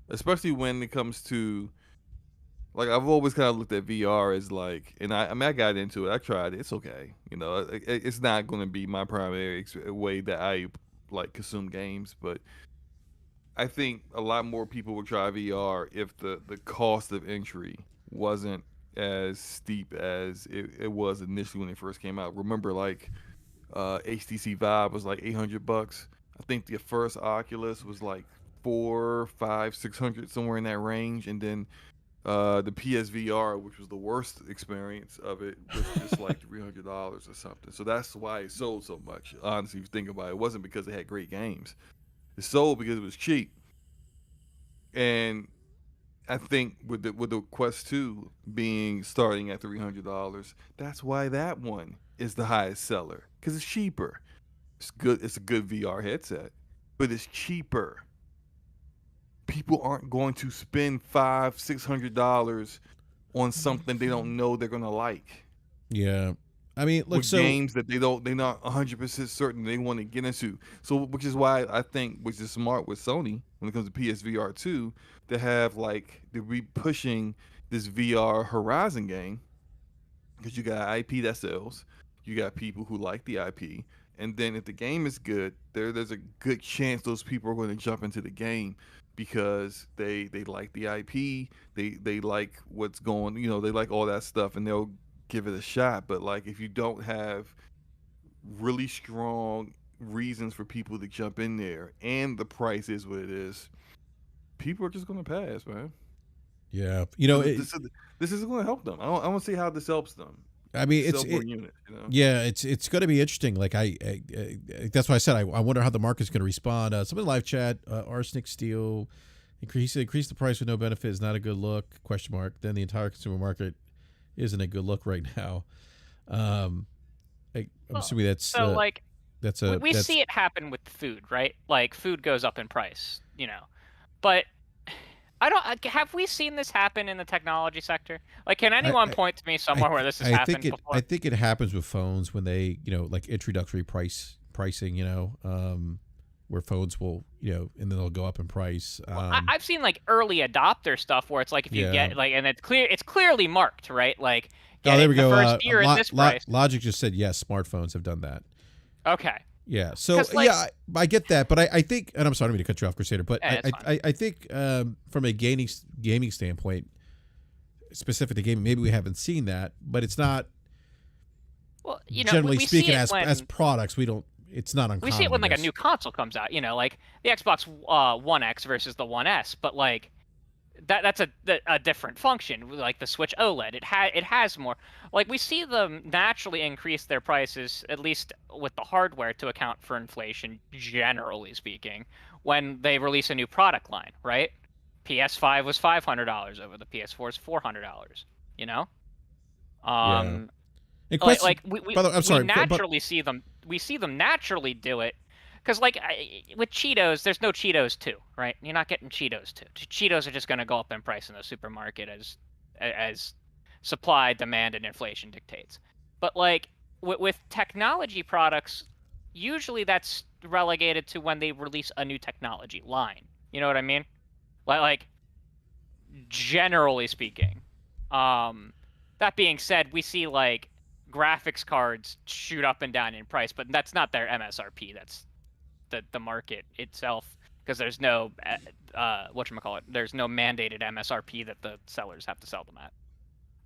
Especially when it comes to, like, I've always kind of looked at VR as like, and I mean I got into it. I tried it. It's okay. It's not going to be my primary way that I like consume games, but I think a lot more people would try VR if the cost of entry wasn't as steep as it was initially when it first came out. Remember, like HTC Vive was like $800. I think the first Oculus was like 4, 5, 600, somewhere in that range, and then the PSVR, which was the worst experience of it, was just like $300 or something. So that's why it sold so much. Honestly, if you think about it, it wasn't because it had great games. It sold because it was cheap. And I think with the Quest 2 being starting at $300, that's why that one is the highest seller because it's cheaper. It's good. It's a good VR headset, but it's cheaper. People aren't going to spend $500-$600 on something they don't know they're gonna like. Yeah. I mean, look, With so games that they're not 100% certain they want to get into. So, which is why I think, which is smart with Sony when it comes to PSVR 2, to have like to be pushing this VR Horizon game, because you got IP that sells, you got people who like the IP, and then if the game is good, there's a good chance those people are going to jump into the game because they like the IP, they like what's going, they like all that stuff, and they'll give it a shot. But like if you don't have really strong reasons for people to jump in there and the price is what it is, people are just going to pass, man. yeah, This isn't going to help them. I want to see how this helps them I mean, sell more units. yeah, it's going to be interesting. Like that's why I said I wonder how the market's going to respond. Some of the live chat, Arsenic Steel, increase the price with no benefit is not a good look? Question mark. Then the entire consumer market isn't a good look right now. I'm assuming that's So like that's we that's, see it happen with food, right? Like food goes up in price, but have we seen this happen in the technology sector? Like, can anyone point to me somewhere where this has happened before? I think it happens with phones when they, like introductory pricing, where phones will, and then they'll go up in price. I've seen like early adopter stuff where it's like if you get like, and it's clearly marked, right? Like, there we go. The first year at this price. Logic just said yes. Smartphones have done that. Okay. Yeah. So I get that, but I think, and I'm sorry to cut you off, Crusader, but I think from a gaming standpoint, specific to gaming, maybe we haven't seen that, but it's not. Well, generally speaking, as products, we don't. It's not uncommon. We see it when like a new console comes out, like the Xbox One X versus the One S, but like that's a different function. Like the Switch OLED, it has more. Like we see them naturally increase their prices, at least with the hardware, to account for inflation, generally speaking, when they release a new product line, right? PS5 was $500 over the PS4 is $400. Yeah. I'm sorry, we naturally see them. We see them naturally do it, because like with Cheetos, there's no Cheetos 2, right? You're not getting Cheetos 2. Cheetos are just going to go up in price in the supermarket as supply, demand, and inflation dictates. But like with technology products, usually that's relegated to when they release a new technology line. You know what I mean? Like generally speaking. That being said, we see like graphics cards shoot up and down in price, but that's not their MSRP. That's the market itself, because there's no there's no mandated MSRP that the sellers have to sell them at.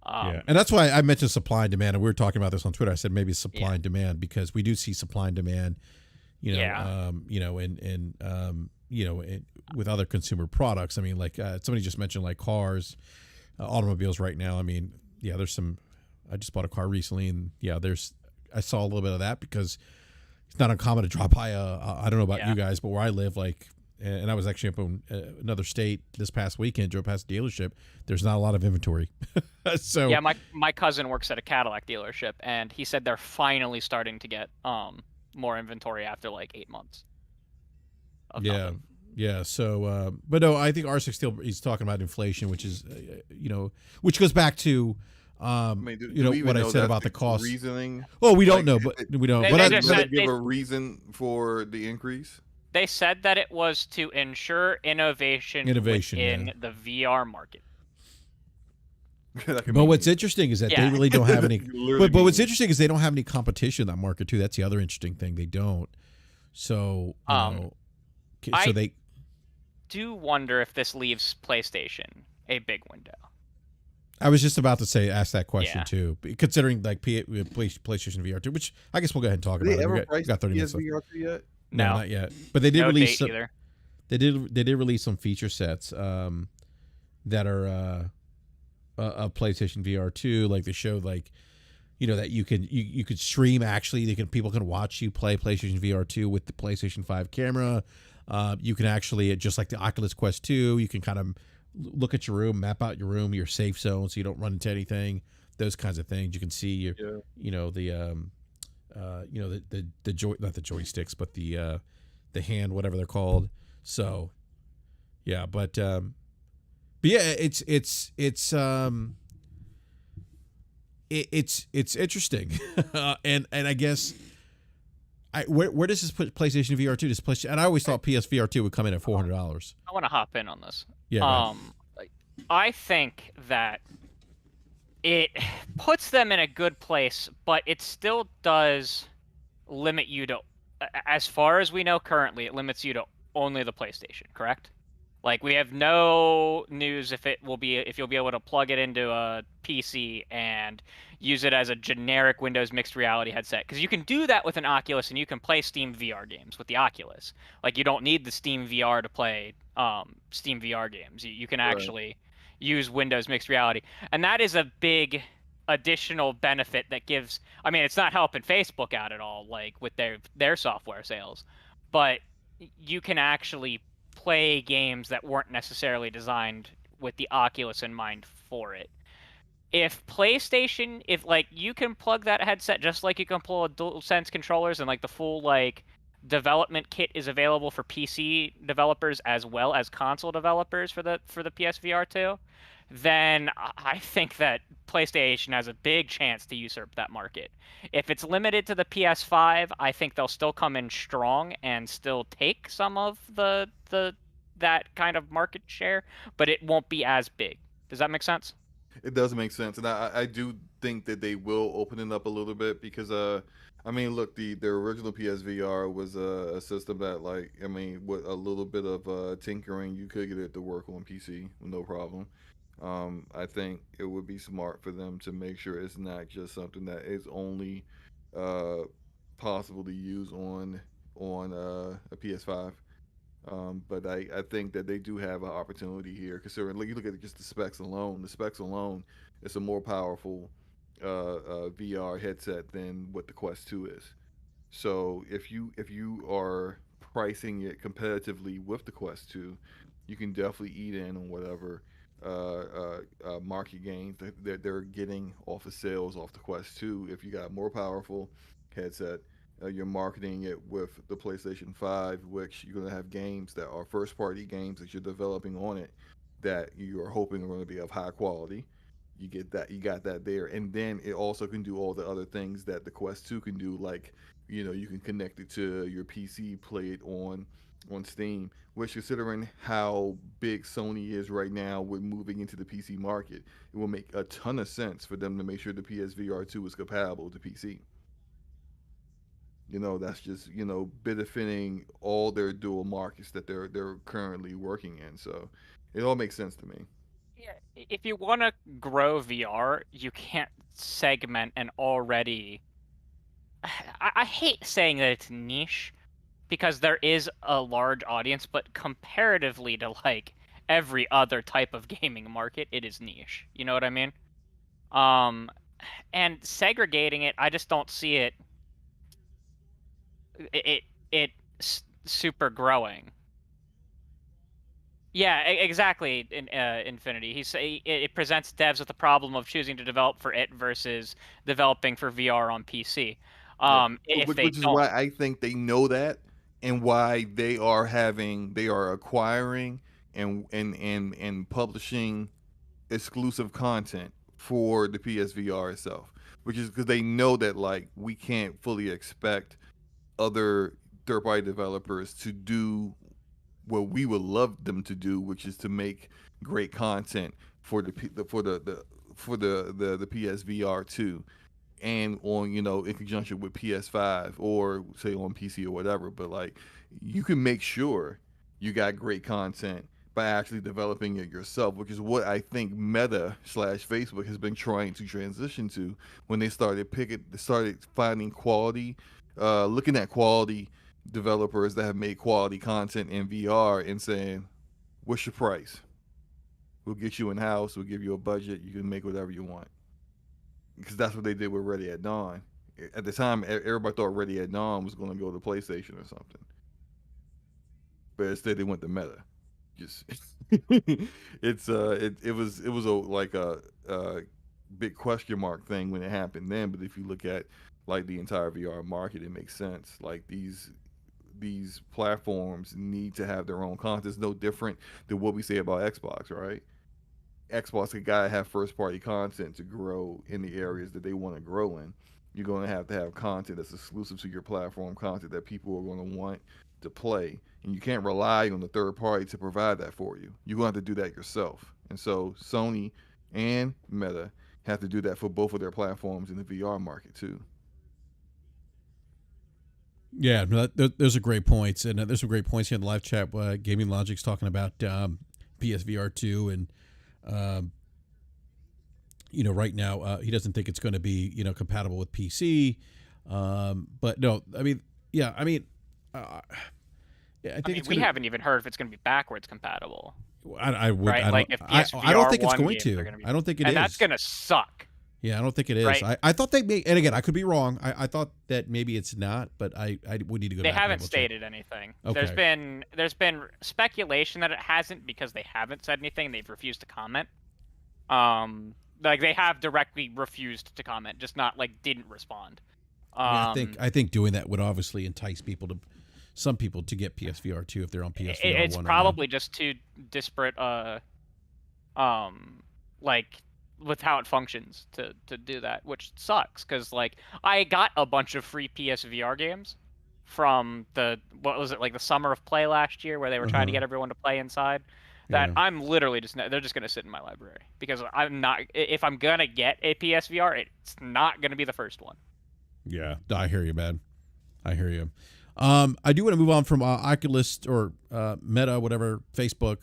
Yeah, and that's why I mentioned supply and demand, and we were talking about this on Twitter. I said maybe supply and demand, because we do see supply and demand, with other consumer products. I mean, like somebody just mentioned, like cars, automobiles right now. I mean, there's some. I just bought a car recently, and I saw a little bit of that, because it's not uncommon to drop by I don't know about you guys, but where I live, like, and I was actually up in another state this past weekend, drove past a dealership. There's not a lot of inventory. So yeah, my cousin works at a Cadillac dealership, and he said they're finally starting to get more inventory after like 8 months. Yeah. So, but no, I think R6 still he's talking about inflation, which is, which goes back to, what I said about the cost. Reasoning. Oh, we don't know, but we don't. Did they give a reason for the increase? They said that it was to ensure innovation within the VR market. But what's interesting is that they really don't have any. but what's interesting is they don't have any competition in that market too. That's the other interesting thing. They don't. So do wonder if this leaves PlayStation a big window. I was just about to ask that question Yeah. too, considering like PlayStation VR2, which I guess we'll go ahead and talk Did about they it. ever We price got 30 the minutes left. PSVR2 yet? No, not yet. But they did No release date some, either. they did release some feature sets that are of PlayStation VR2. Like they showed like, you know, that you could stream actually. People can watch you play PlayStation VR2 with the PlayStation 5 camera. You can actually, just like the Oculus Quest 2, you can kind of look at your room, map out your room, your safe zone, so you don't run into anything. Those kinds of things. You can see your, you know, the you know, the joy, not the joysticks, but the hand, whatever they're called. So yeah, but yeah, it's interesting. And I guess where does this put PlayStation VR2? This PlayStation, and I always thought PSVR2 would come in at $400. I want to hop in on this. Yeah, go ahead. I think that it puts them in a good place, but it still does limit you to, as far as we know currently, it limits you to only the PlayStation, correct? Like, we have no news if you'll be able to plug it into a PC and use it as a generic Windows mixed reality headset. Because you can do that with an Oculus, and you can play Steam VR games with the Oculus. Like, you don't need the Steam VR to play Steam VR games. You can actually use Windows mixed reality, and that is a big additional benefit that gives. I mean, it's not helping Facebook out at all, like with their software sales, but you can actually play games that weren't necessarily designed with the Oculus in mind for it. If PlayStation, if like you can plug that headset just like you can pull a DualSense controllers, and like the full like development kit is available for PC developers as well as console developers for the PSVR 2, then I think that PlayStation has a big chance to usurp that market. If it's limited to the PS5, I think they'll still come in strong and still take some of that kind of market share, but it won't be as big. Does that make sense? It does make sense, and I do think that they will open it up a little bit because I mean, look, the original PSVR was a system that, like, I mean, with a little bit of tinkering, you could get it to work on PC with no problem. I think it would be smart for them to make sure it's not just something that is only uh, possible to use on a PS5. But I think that they do have an opportunity here, considering look, you look at just the specs alone. The specs alone, it's a more powerful VR headset than what the Quest 2 is. So if you are pricing it competitively with the Quest 2, you can definitely eat in on whatever market gains that they're getting off of sales off the Quest 2. If you got a more powerful headset, you're marketing it with the PlayStation 5, which you're going to have games that are first party games that you're developing on it that you are hoping are going to be of high quality. You got that there, and then it also can do all the other things that the Quest 2 can do, like, you know, you can connect it to your PC, play it on Steam, which, considering how big Sony is right now with moving into the PC market, it will make a ton of sense for them to make sure the PSVR 2 is compatible to PC. You know, that's just, you know, benefiting all their dual markets that they're currently working in. So it all makes sense to me. Yeah, if you want to grow VR, you can't segment an already. I hate saying that it's niche because there is a large audience, but comparatively to like every other type of gaming market, it is niche. You know what I mean? Um, and segregating it, I just don't see it super growing. Yeah, exactly. In Infinity, it presents devs with the problem of choosing to develop for it versus developing for VR on PC. Yeah, If they which is don't, why I think they know that, and why they are acquiring and publishing exclusive content for the PSVR itself, which is because they know that, like, we can't fully expect other third party developers to do what we would love them to do, which is to make great content for the PSVR 2, and on, you know, in conjunction with PS5, or say on PC or whatever. But like, you can make sure you got great content by actually developing it yourself, which is what I think Meta slash Facebook has been trying to transition to when they started finding quality, looking at quality developers that have made quality content in VR and saying, "What's your price? We'll get you in house. We'll give you a budget. You can make whatever you want." Because that's what they did with Ready at Dawn. At the time, everybody thought Ready at Dawn was going to go to PlayStation or something, but instead they went to Meta. Just it was a like a big question mark thing when it happened then. But if you look at like the entire VR market, it makes sense. Like these platforms need to have their own content. It's no different than what we say about Xbox, right? Xbox gotta have first party content to grow in the areas that they want to grow in. You're going to have content that's exclusive to your platform, content that people are going to want to play, and you can't rely on the third party to provide that for you. You're going to have to do that yourself. And so Sony and Meta have to do that for both of their platforms in the VR market too. Yeah, those are great points, and there's some great points here in the live chat. Gaming Logic's talking about PSVR2, and right now he doesn't think it's going to be compatible with PC. But no, I mean, yeah, I mean, I think we haven't even heard if it's going to be backwards compatible. I would. Right? I don't, like if PSVR I don't think it's 1 going games to. are gonna be, I don't think it and is. that's going to suck. Yeah, I don't think it is. Right? I thought they may, and again, I could be wrong. I thought that maybe it's not, but I would need to go They back. haven't stated anything. Okay. There's been speculation that it hasn't because they haven't said anything. They've refused to comment. Like they have directly refused to comment, just not like didn't respond. I think doing that would obviously entice some people to get PSVR 2 if they're on PSVR 1. It's probably just too disparate. Like with how it functions to do that, which sucks because like I got a bunch of free PSVR games from the summer of play last year where they were trying to get everyone to play inside. That I'm literally they're just gonna sit in my library because I'm not, if I'm gonna get a PSVR, it's not gonna be the first one. Yeah, I hear you, man. I hear you. I do want to move on from Oculus or Meta, whatever, Facebook,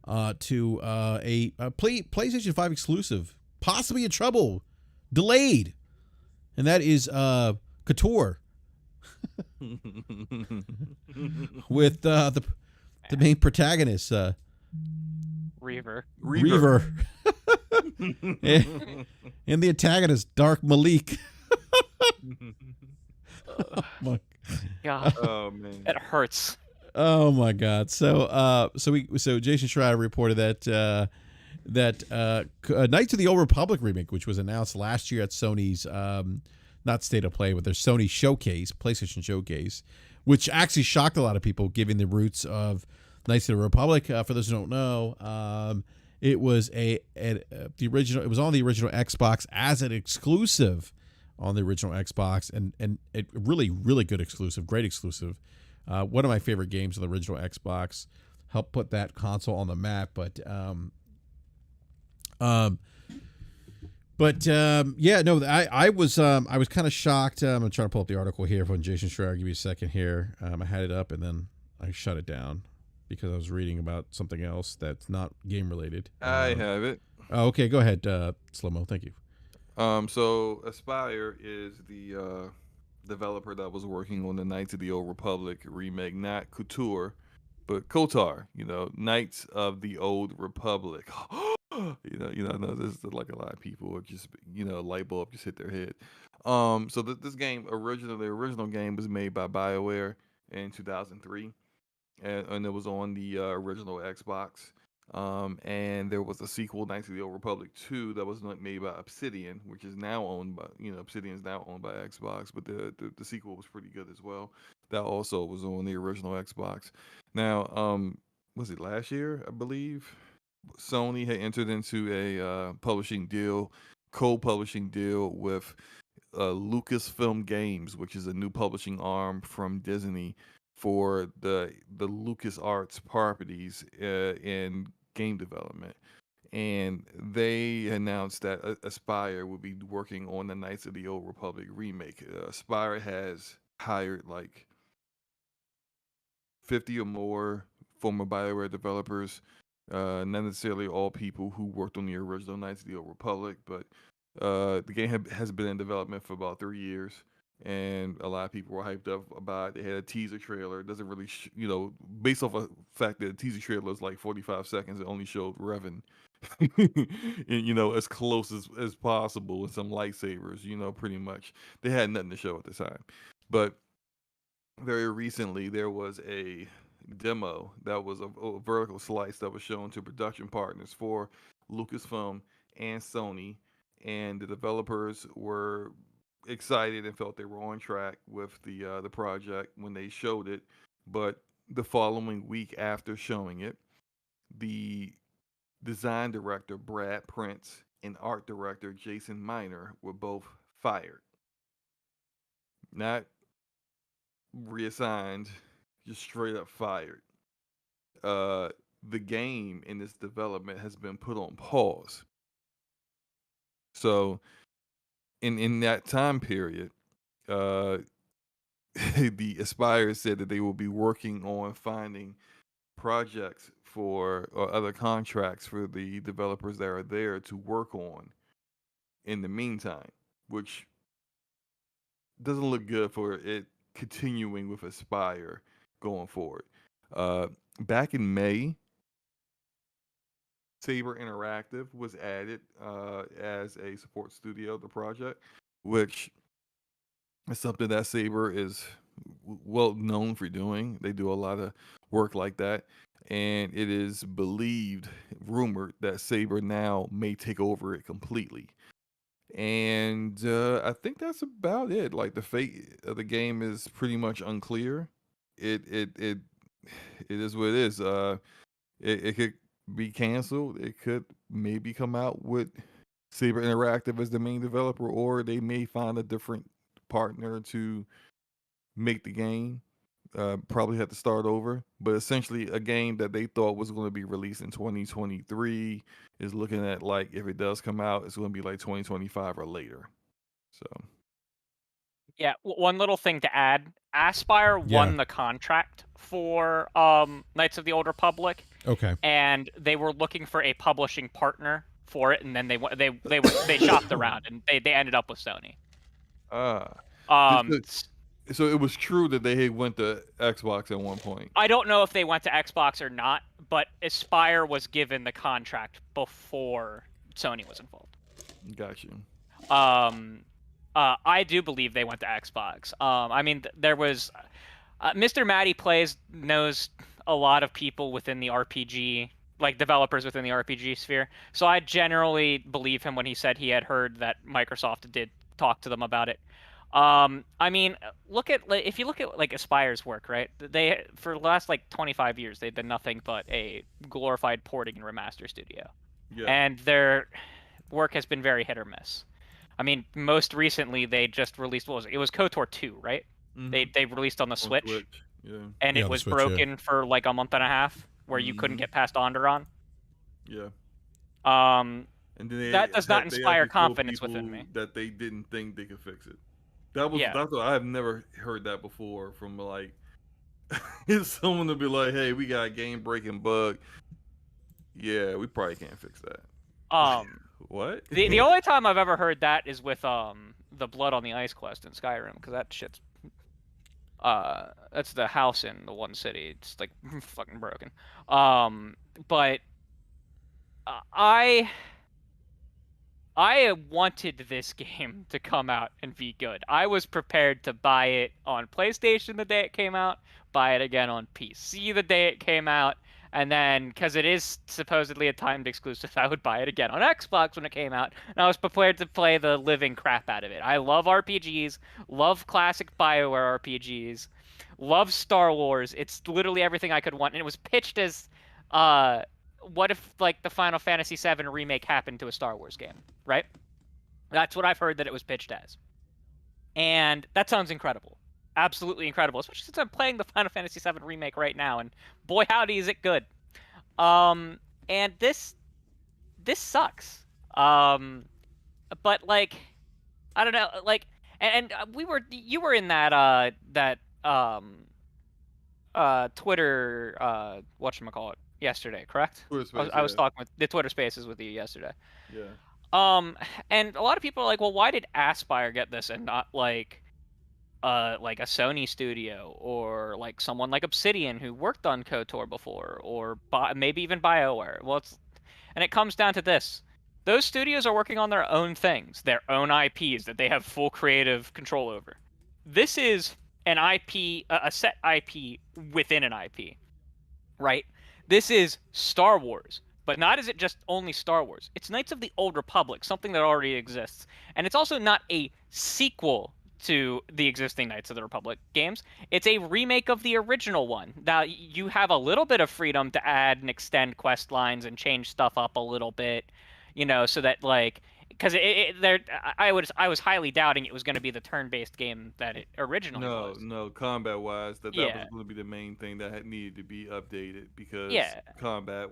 to a PlayStation 5 exclusive, possibly in trouble, delayed, and that is Couture with the main protagonist, Reaver. and the antagonist, Dark Malik. God, Oh man, it hurts. Oh my God! So Jason Schreier reported that Knights of the Old Republic remake, which was announced last year at Sony's not State of Play, but their Sony Showcase, PlayStation Showcase, which actually shocked a lot of people, given the roots of Knights of the Republic. For those who don't know, it was the original. It was on the original Xbox as an exclusive on the original Xbox, and it really, really good exclusive, great exclusive. One of my favorite games on the original Xbox. Helped put that console on the map, but yeah, no, I was kind of shocked. I'm trying to pull up the article here from Jason Schreier. Give me a second here. I had it up and then I shut it down because I was reading about something else that's not game related. I have it. Oh, okay, go ahead, Slow-mo. Thank you. So Aspire is the developer that was working on the Knights of the Old Republic remake, not Couture, but Kotar. Knights of the Old Republic. I know this is like a lot of people are just light bulb just hit their head. So this game the original game was made by BioWare in 2003, and it was on the original Xbox. And there was a sequel, Knights of the Old Republic 2, that was made by Obsidian, which is now owned by Obsidian is now owned by Xbox, but the sequel was pretty good as well. That also was on the original Xbox. Now, was it last year? I believe Sony had entered into a co-publishing deal with Lucasfilm Games, which is a new publishing arm from Disney for the LucasArts properties in game development. And they announced that Aspire would be working on the Knights of the Old Republic remake. Aspire has hired like 50 or more former BioWare developers, not necessarily all people who worked on the original Knights of the Old Republic, but the game has been in development for about 3 years, and a lot of people were hyped up about it. They had a teaser trailer. It doesn't really, based off of the fact that the teaser trailer is like 45 seconds, it only showed Revan, and, as close as possible, and some lightsabers, pretty much. They had nothing to show at the time. But very recently, there was a demo that was a vertical slice that was shown to production partners for Lucasfilm and Sony, and the developers were excited and felt they were on track with the project when they showed it. But the following week after showing it, the design director Brad Prince and art director Jason Miner were both fired. Not reassigned, just straight up fired. The game in its development has been put on pause. So in that time period, the Aspire said that they will be working on finding projects for or other contracts for the developers that are there to work on in the meantime, which doesn't look good for it continuing with Aspire going forward. Back in May, Saber Interactive was added as a support studio of the project, which is something that Saber is well known for doing. They do a lot of work like that, and it is rumored that Saber now may take over it completely. And I think that's about it. Like, the fate of the game is pretty much unclear. It is what it is. It could be canceled. It could maybe come out with Saber Interactive as the main developer, or they may find a different partner to make the game. Probably have to start over. But essentially, a game that they thought was going to be released in 2023 is looking at, like, if it does come out, it's going to be like 2025 or later. So Yeah, one little thing to add. Aspire Yeah. won the contract for Knights of the Old Republic, Okay. and they were looking for a publishing partner for it, and then they shopped around, and they ended up with Sony. This- so it was true that they had went to Xbox at one point. I don't know if they went to Xbox or not, but Aspire was given the contract before Sony was involved. Got you. I do believe they went to Xbox. I mean, there was Mr. Matty Plays knows a lot of people within the RPG, like developers within the RPG sphere. So I generally believe him when he said he had heard that Microsoft did talk to them about it. I mean, if you look at like Aspire's work, right? They for the last like 25 years they've been nothing but a glorified porting and remaster studio. Yeah. And their work has been very hit or miss. I mean, most recently they just released, what was it? It was KOTOR 2, right? Mhm. They released on the Switch, Yeah. and Yeah, it the was Switch, yeah. broken for like a month and a half, where you couldn't Mhm. get past Onderon. Yeah. Um, And then That does not they inspire actually told confidence within people me. that they didn't think they could fix it. Yeah. That's what I have never heard that before from, like, someone to be like, "Hey, we got a game breaking bug. Yeah, we probably can't fix that." What? The only time I've ever heard that is with the Blood on the Ice quest in Skyrim, because that shit's that's the house in the one city. It's like fucking broken. But I wanted this game to come out and be good. I was prepared to buy it on PlayStation the day it came out, buy it again on PC the day it came out, and then, because it is supposedly a timed exclusive, I would buy it again on Xbox when it came out, and I was prepared to play the living crap out of it. I love RPGs, love classic BioWare RPGs, love Star Wars. It's literally everything I could want, and it was pitched as, what if, like, the Final Fantasy VII remake happened to a Star Wars game, right? That's what I've heard that it was pitched as. And that sounds incredible. Absolutely incredible, especially since I'm playing the Final Fantasy VII remake right now, and boy howdy is it good. And this sucks. But, like, I don't know, like, and you were in that Twitter whatchamacallit yesterday, correct? Twitter I was, Space, I was yeah, talking with the Twitter Spaces with you yesterday. yeah. And a lot of people are like, well, why did Aspyr get this and not like a Sony studio or like someone like Obsidian who worked on KOTOR before, or maybe even BioWare? Well, and it comes down to this. Those studios are working on their own things, their own IPs that they have full creative control over. This is an IP, a set IP within an IP, right? This is Star Wars, but not is it just only Star Wars. It's Knights of the Old Republic, something that already exists. And it's also not a sequel to the existing Knights of the Republic games. It's a remake of the original one. Now you have a little bit of freedom to add and extend quest lines and change stuff up a little bit, so that like because I was highly doubting it was going to be the turn-based game that it originally No, was. no, combat wise, that was Yeah, going to be the main thing that had needed to be updated because yeah, combat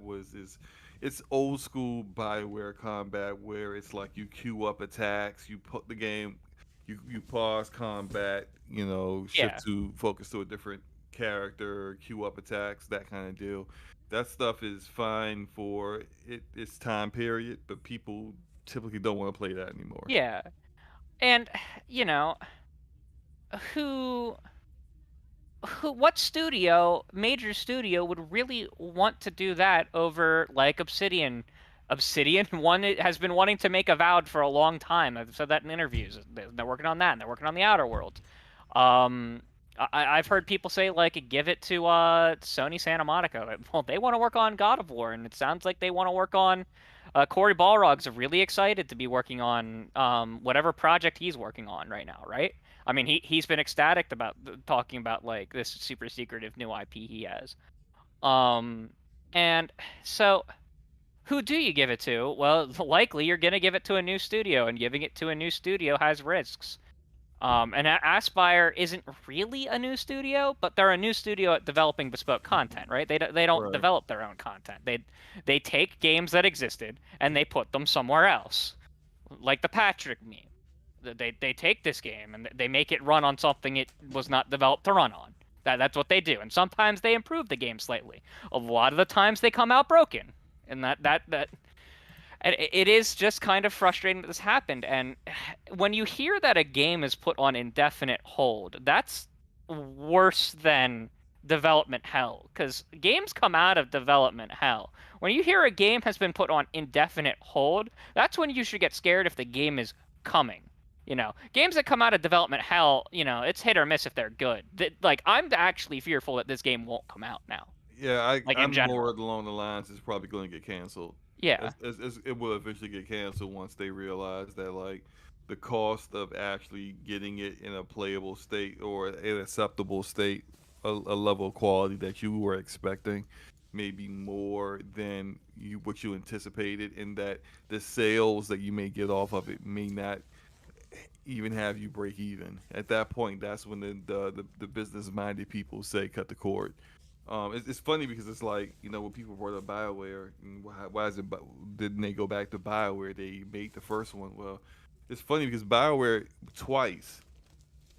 it's old school Bioware combat where it's like you queue up attacks, you put the game, you pause combat, yeah. shift to focus to a different character, queue up attacks, that kind of deal. That stuff is fine for its time period, but people typically don't want to play that anymore. Yeah. And you know, who what major studio would really want to do that over like Obsidian? Obsidian has been wanting to make Avowed for a long time. I've said that in interviews. They're working on that, and they're working on the Outer Worlds. Um, I've heard people say like give it to Sony Santa Monica. Well, they want to work on God of War, and it sounds like they want to work on. Corey Balrog's really excited to be working on whatever project he's working on right now, right? I mean, he's been ecstatic about talking about like this super secretive new IP he has. Um, and so who do you give it to? Well, likely you're gonna give it to a new studio, and giving it to a new studio has risks. And Aspyr isn't really a new studio, but they're a new studio at developing bespoke content, right? They don't Right. develop their own content. They take games that existed and they put them somewhere else, like the Patrick meme. They take this game and they make it run on something it was not developed to run on. That's what they do. And sometimes they improve the game slightly. A lot of the times they come out broken. And that and it is just kind of frustrating that this happened. And when you hear that a game is put on indefinite hold, that's worse than development hell. Because games come out of development hell. When you hear a game has been put on indefinite hold, that's when you should get scared if the game is coming. Games that come out of development hell, it's hit or miss if they're good. Like, I'm actually fearful that this game won't come out now. Yeah, Like, in I'm more general. along the lines it's probably going to get canceled. Yeah. It will eventually get canceled once they realize that like the cost of actually getting it in a playable state or an acceptable state, a level of quality that you were expecting, may be more than what you anticipated, and that the sales that you may get off of it may not even have you break even. At that point, that's when the business minded people say cut the cord. It's funny because it's like when people brought up Bioware, and why is it? Didn't they go back to Bioware? They made the first one. Well, it's funny because Bioware twice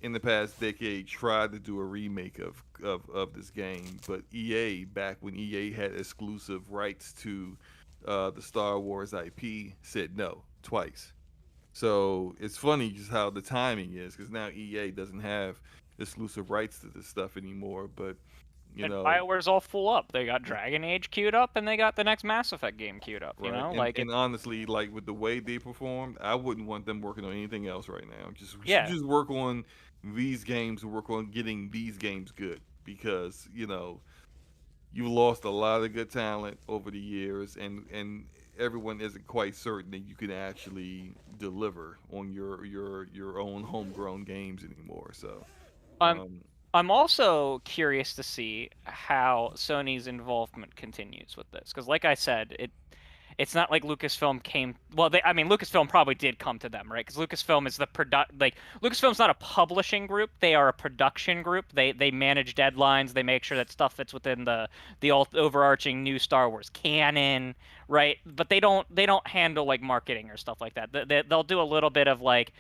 in the past decade tried to do a remake of this game, but EA, back when EA had exclusive rights to the Star Wars IP, said no twice. So it's funny just how the timing is because now EA doesn't have exclusive rights to this stuff anymore, but you And know BioWare's all full up. They got Dragon Age queued up, and they got the next Mass Effect game queued up. right. and Like it. and honestly, like with the way they performed, I wouldn't want them working on anything else right now. Yeah. Just work on these games and work on getting these games good because you lost a lot of good talent over the years, and everyone isn't quite certain that you can actually deliver on your own homegrown games anymore. So, I'm um, I'm also curious to see how Sony's involvement continues with this, because like I said, it's not like Lucasfilm came. Well, I mean, Lucasfilm probably did come to them, right? Because Lucasfilm is Lucasfilm's not a publishing group; they are a production group. They manage deadlines. They make sure that stuff fits within the overarching new Star Wars canon, right? But they don't handle like marketing or stuff like that. They'll do a little bit of like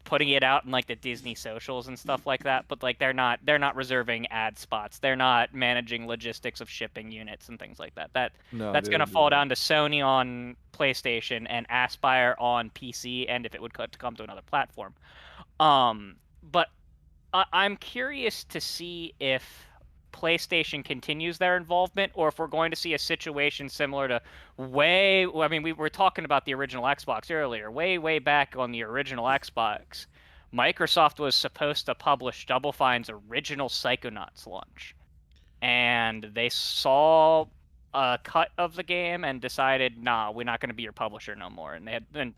putting it out in like the Disney socials and stuff like that, but like they're not reserving ad spots. They're not managing logistics of shipping units and things like that. No, That's they going to don't do fall that. down to Sony on PlayStation and Aspire on PC, and if it would come to another platform. But I'm curious to see if PlayStation continues their involvement, or if we're going to see a situation similar to I mean, we were talking about the original Xbox earlier. Way back on the original Xbox, Microsoft was supposed to publish Double Fine's original Psychonauts launch, and they saw a cut of the game and decided, nah, we're not going to be your publisher no more. And they had then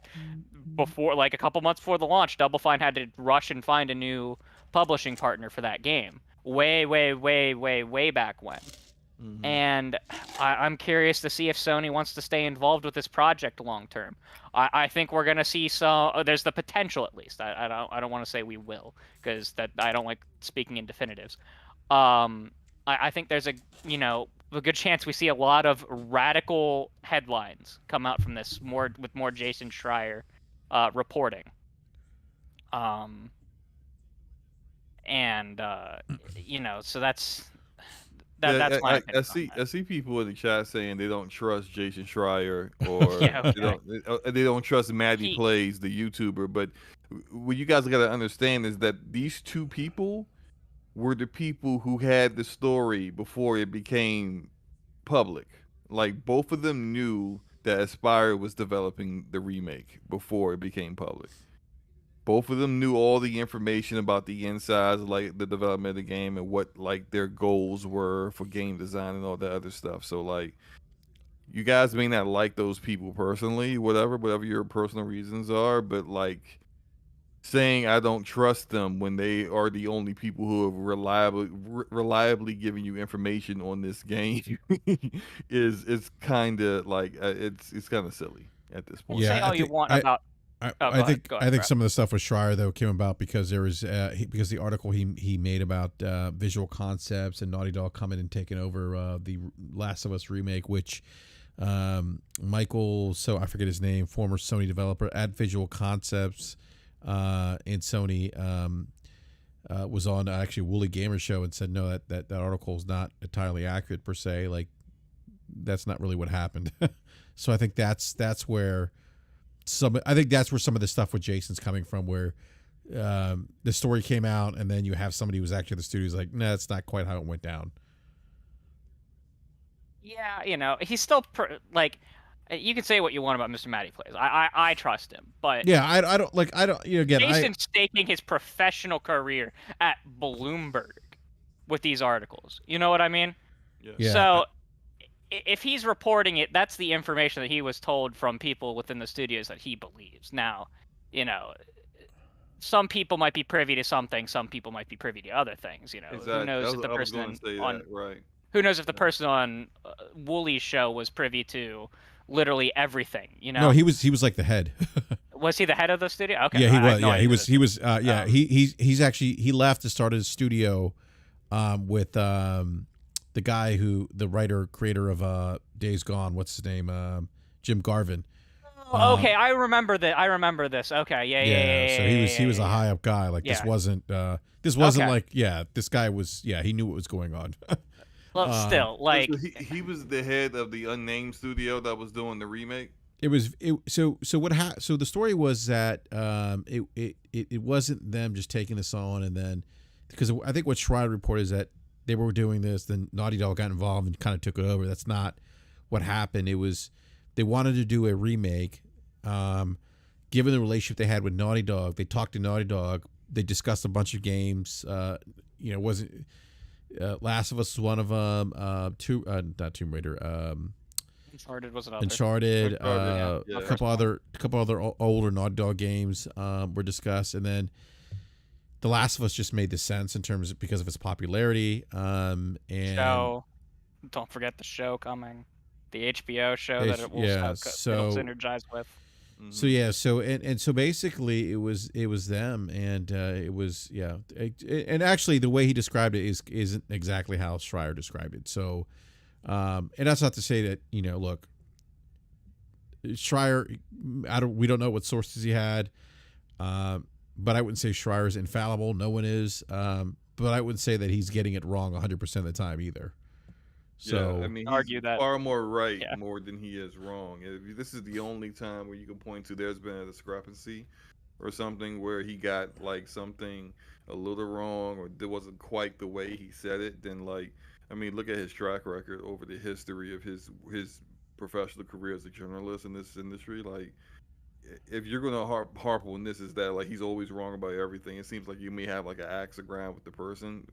before, like a couple months before the launch, Double Fine had to rush and find a new publishing partner for that game. Way back when. Mhm. And I'm curious to see if Sony wants to stay involved with this project long term. I think we're gonna see some. There's the potential, at least. I don't want to say we will, because that I don't like speaking in definitives. I think there's a good chance we see a lot of radical headlines come out from this, with more Jason Schreier reporting. And so that's that's my opinion on I that. see people in the chat saying they don't trust Jason Schreier, or Yeah, okay. they don't trust Maddie He Plays, the YouTuber. But what you guys got to understand is that these two people were the people who had the story before it became public. Like, both of them knew that Aspire was developing the remake before it became public. Both of them knew all the information about the insides, like the development of the game and what like their goals were for game design and all that other stuff. So like, you guys may not like those people personally, whatever your personal reasons are, but like, saying I don't trust them when they are the only people who have reliably giving you information on this game is kind of like, it's kind of silly at this point. say Yeah, all you want about. Oh, go ahead. Go I ahead, think Brett. some of the stuff with Schreier though came about because there was because the article he made about visual concepts and Naughty Dog coming and taking over the Last of Us remake, which Michael, so I forget his name, former Sony developer at Visual Concepts in Sony, was on actually Woolly Gamer Show and said no, that article is not entirely accurate per se. Like, that's not really what happened. So I think that's where some of the stuff with Jason's coming from, where the story came out and then you have somebody who's actually at the studio who's like, no, that's not quite how it went down. Yeah, he's still like, you can say what you want about Mr. Matty Plays. I trust him, but Yeah, I don't again, Jason's staking his professional career at Bloomberg with these articles. You know what I mean? Yeah. So if he's reporting it, that's the information that he was told from people within the studios that he believes. Now, some people might be privy to something, some people might be privy to other things. Exactly. Who knows if the I was person going to say on that, right? who knows if the person on Wooly's show was privy to literally everything. No, he was like the head. Was he the head of the studio? Okay. Yeah, he I had was. no Yeah, idea he was. this. He was. Yeah, he's actually he left to start his studio, with the guy the writer creator of Days Gone. What's his name? Jim Garvin. Okay, I remember that. I remember this. Okay, yeah. So he was a high up guy. Like, this Yeah. wasn't Okay. like, this guy was, he knew what was going on. Well, still, like, So he was the head of the unnamed studio that was doing the remake. So the story was that it wasn't them just taking this on and then, because I think what Schreier reported is that they were doing this, then Naughty Dog got involved and kind of took it over. That's not what happened. It was, they wanted to do a remake. Given the relationship they had with Naughty Dog, they talked to Naughty Dog. They discussed a bunch of games. Wasn't Last of Us was one of them. Not Tomb Raider. Uncharted was another. Uncharted. Yeah. A couple other older Naughty Dog games were discussed, and then The Last of Us just made the sense in terms of, because of its popularity. And Show. Don't forget the show coming. The HBO show that it will it'll synergize with. So basically it was them, and it was and actually the way he described it isn't exactly how Schreier described it. So and that's not to say that, look, Schreier, we don't know what sources he had. but I wouldn't say Schreier's infallible. No one is. But I wouldn't say that he's getting it wrong 100% of the time either. Yeah, I So mean, he's Argue that. far more right Yeah. more than he is wrong. This is the only time where you can point to there's been a discrepancy or something where he got like something a little wrong or it wasn't quite the way he said it, then like, I mean, look at his track record over the history of his professional career as a journalist in this industry. Like, if you're gonna harp on this, is that like he's always wrong about everything. It seems like you may have like an axe to grind with the person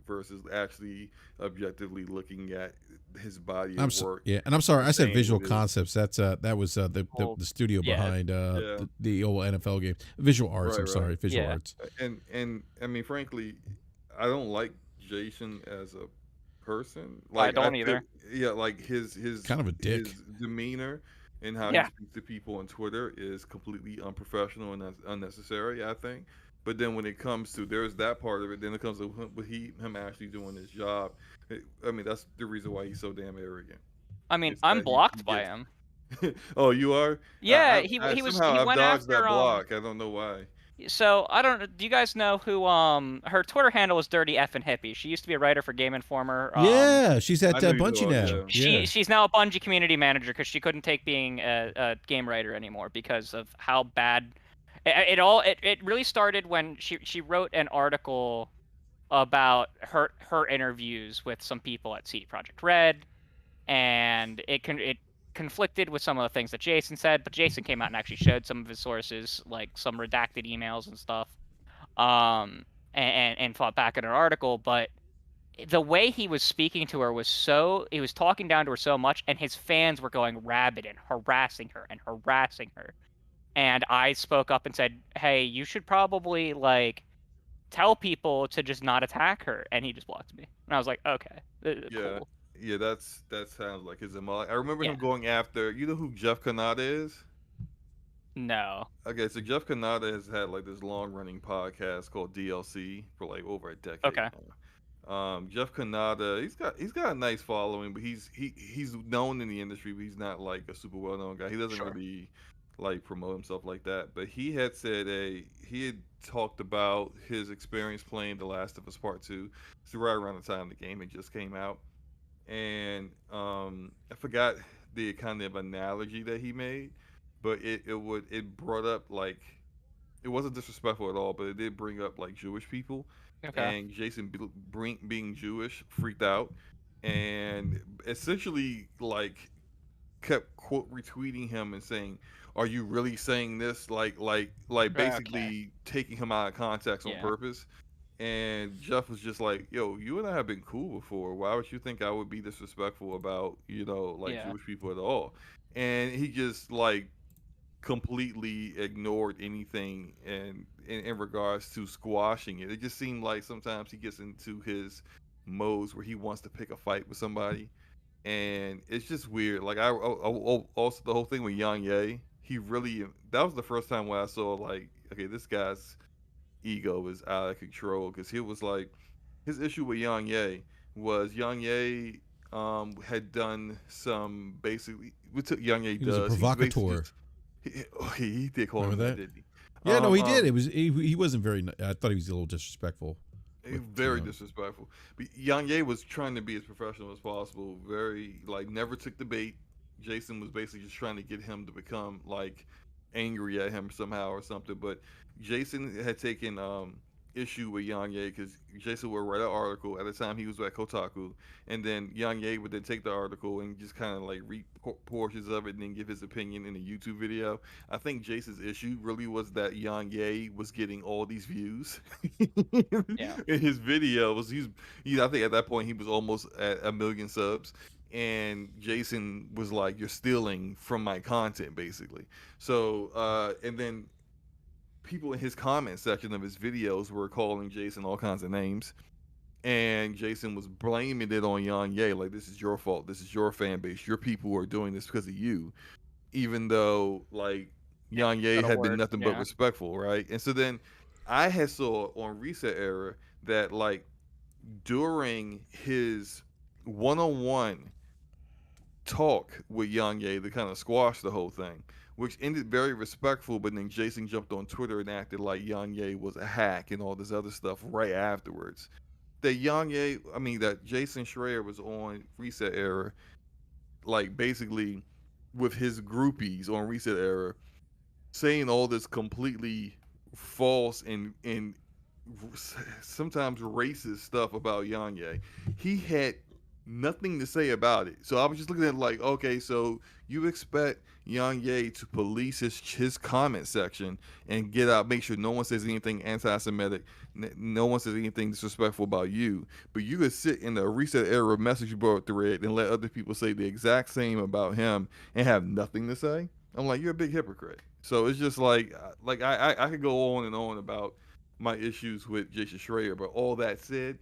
versus actually objectively looking at his body of work. yeah, and I'm sorry, I said saying visual what is. concepts. That was Well, the studio yeah. behind Yeah. the old NFL game. Visual arts. Right, I'm sorry, right. visual Yeah. arts. And I mean, frankly, I don't like Jason as a person. I Like don't either. yeah, like his Kind of a dick. his demeanor and how he Yeah. speaks to people on Twitter is completely unprofessional and unnecessary, I think. But then when it comes to there's that part of it, then it comes to him actually doing his job. I mean, that's the reason why he's so damn arrogant. I mean, It's I'm that blocked by him. Oh, you are? Yeah, I he somehow I've went dodged that after block. I don't know why. So I don't. Do you guys know who? Her Twitter handle was Dirty Effin' Hippie. She used to be a writer for Game Informer. Yeah, she's at I know you Bungie do, now. Yeah. She's now a Bungie community manager because she couldn't take being a game writer anymore because of how bad it really started when she wrote an article about her interviews with some people at CD Projekt Red, and it conflicted with some of the things that Jason said, but Jason came out and actually showed some of his sources, like some redacted emails and stuff, and fought back in an article. But the way he was speaking to her was he was talking down to her so much, and his fans were going rabid and harassing her and harassing her. And I spoke up and said, hey, you should probably like tell people to just not attack her. And he just blocked me. And I was like, okay, Yeah. cool. Yeah, that sounds like his MO. I remember Yeah. him going after. You know who Jeff Kanata is? No. Okay, so Jeff Kanata has had like this long-running podcast called DLC for like over a decade. Okay. Now. Jeff Kanata, he's got a nice following, but he's known in the industry, but he's not like a super well-known guy. He doesn't Sure. really like promote himself like that. But he had said he had talked about his experience playing The Last of Us Part 2. It's right around the time the game had just came out. And I forgot the kind of analogy that he made, but it brought up like it wasn't disrespectful at all, but it did bring up like Jewish people, Okay. and Jason being Jewish freaked out, and essentially like kept quote retweeting him and saying, "Are you really saying this?" Like basically taking him out of context on Yeah. purpose. And Jeff was just like, "Yo, you and I have been cool before. Why would you think I would be disrespectful about like Yeah. Jewish people at all?" And he just like completely ignored anything in regards to squashing it. It just seemed like sometimes he gets into his modes where he wants to pick a fight with somebody, and it's just weird. Like also the whole thing with Yang Ye, he really that was the first time where I saw like, okay, this guy's ego is out of control because he was like his issue with Yang Ye was Yang Ye had done some basically what Yang Ye He was a does. He's basically provocateur. just, he did call him Remember that, that? didn't he? Yeah, no, he did. It was he wasn't very. I thought he was a little disrespectful. Very disrespectful. But Yang Ye was trying to be as professional as possible. Very like never took the bait. Jason was basically just trying to get him to become like angry at him somehow or something. But Jason had taken issue with Yang Ye because Jason would write an article at the time he was at Kotaku, and then Yang Ye would then take the article and just kind of like read portions of it and then give his opinion in a YouTube video. I think Jason's issue really was that Yang Ye was getting all these views Yeah. in his videos. I think at that point he was almost at 1 million subs. And Jason was like, "You're stealing from my content," basically. So, and then people in his comment section of his videos were calling Jason all kinds of names, and Jason was blaming it on Yang Ye, like, "This is your fault. This is your fan base. Your people are doing this because of you," even though like Yang Ye Gotta had been work, nothing but yeah. respectful, right? And so then I had saw on Reset Era that like during his one-on-one talk with Yang Ye to kind of squash the whole thing which ended very respectful. But then Jason jumped on Twitter and acted like Yang Ye was a hack and all this other stuff right afterwards. That Jason Schreier was on Reset Era, like basically with his groupies on Reset Era, saying all this completely false and sometimes racist stuff about Yanye. He had nothing to say about it. So I was just looking at it like, okay, so you expect Yanye to police his comment section and get out, make sure no one says anything anti-Semitic, no one says anything disrespectful about you, but you could sit in the Reset Era message board thread and let other people say the exact same about him and have nothing to say. I'm like, you're a big hypocrite. So it's just like I could go on and on about my issues with Jason Schreier, but all that said,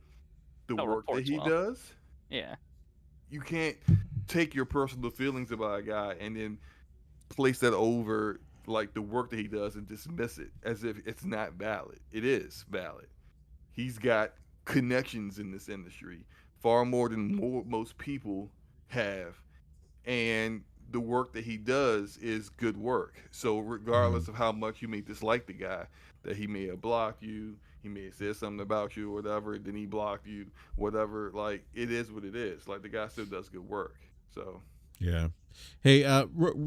the work that he does, yeah, you can't take your personal feelings about a guy and then place that over like the work that he does and dismiss it as if it's not valid. It is valid. He's got connections in this industry far more than most people have, and the work that he does is good work. So regardless of how much you may dislike the guy, that he may have blocked you, he may have said something about you or whatever, then he blocked you, whatever, like it is what it is. Like the guy still does good work. So yeah. Hey,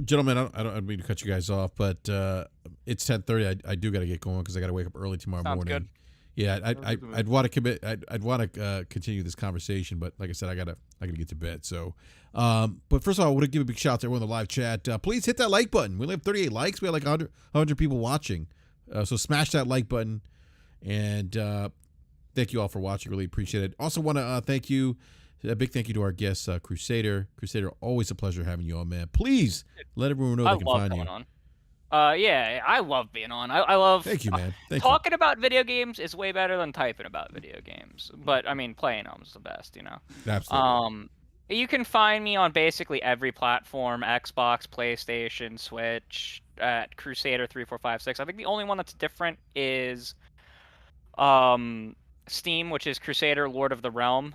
gentlemen, I don't mean to cut you guys off, but it's 10:30. I do got to get going because I got to wake up early tomorrow morning. Good. Yeah, I'd want to commit. I'd want to continue this conversation, but like I said, I gotta get to bed. So, but first of all, I want to give a big shout out to everyone in the live chat. Please hit that like button. We only have 38 likes. We have like 100 people watching. So smash that like button, and thank you all for watching. Really appreciate it. Also want to thank you. A big thank you to our guest, Crusader. Crusader, always a pleasure having you on, man. Please let everyone know they can find you. On. Yeah, I love being on. I love. Thank you, man. Talking about video games is way better than typing about video games. But I mean, playing them is the best, you know. Absolutely. You can find me on basically every platform: Xbox, PlayStation, Switch, at Crusader3456. I think the only one that's different is, Steam, which is Crusader Lord of the Realm.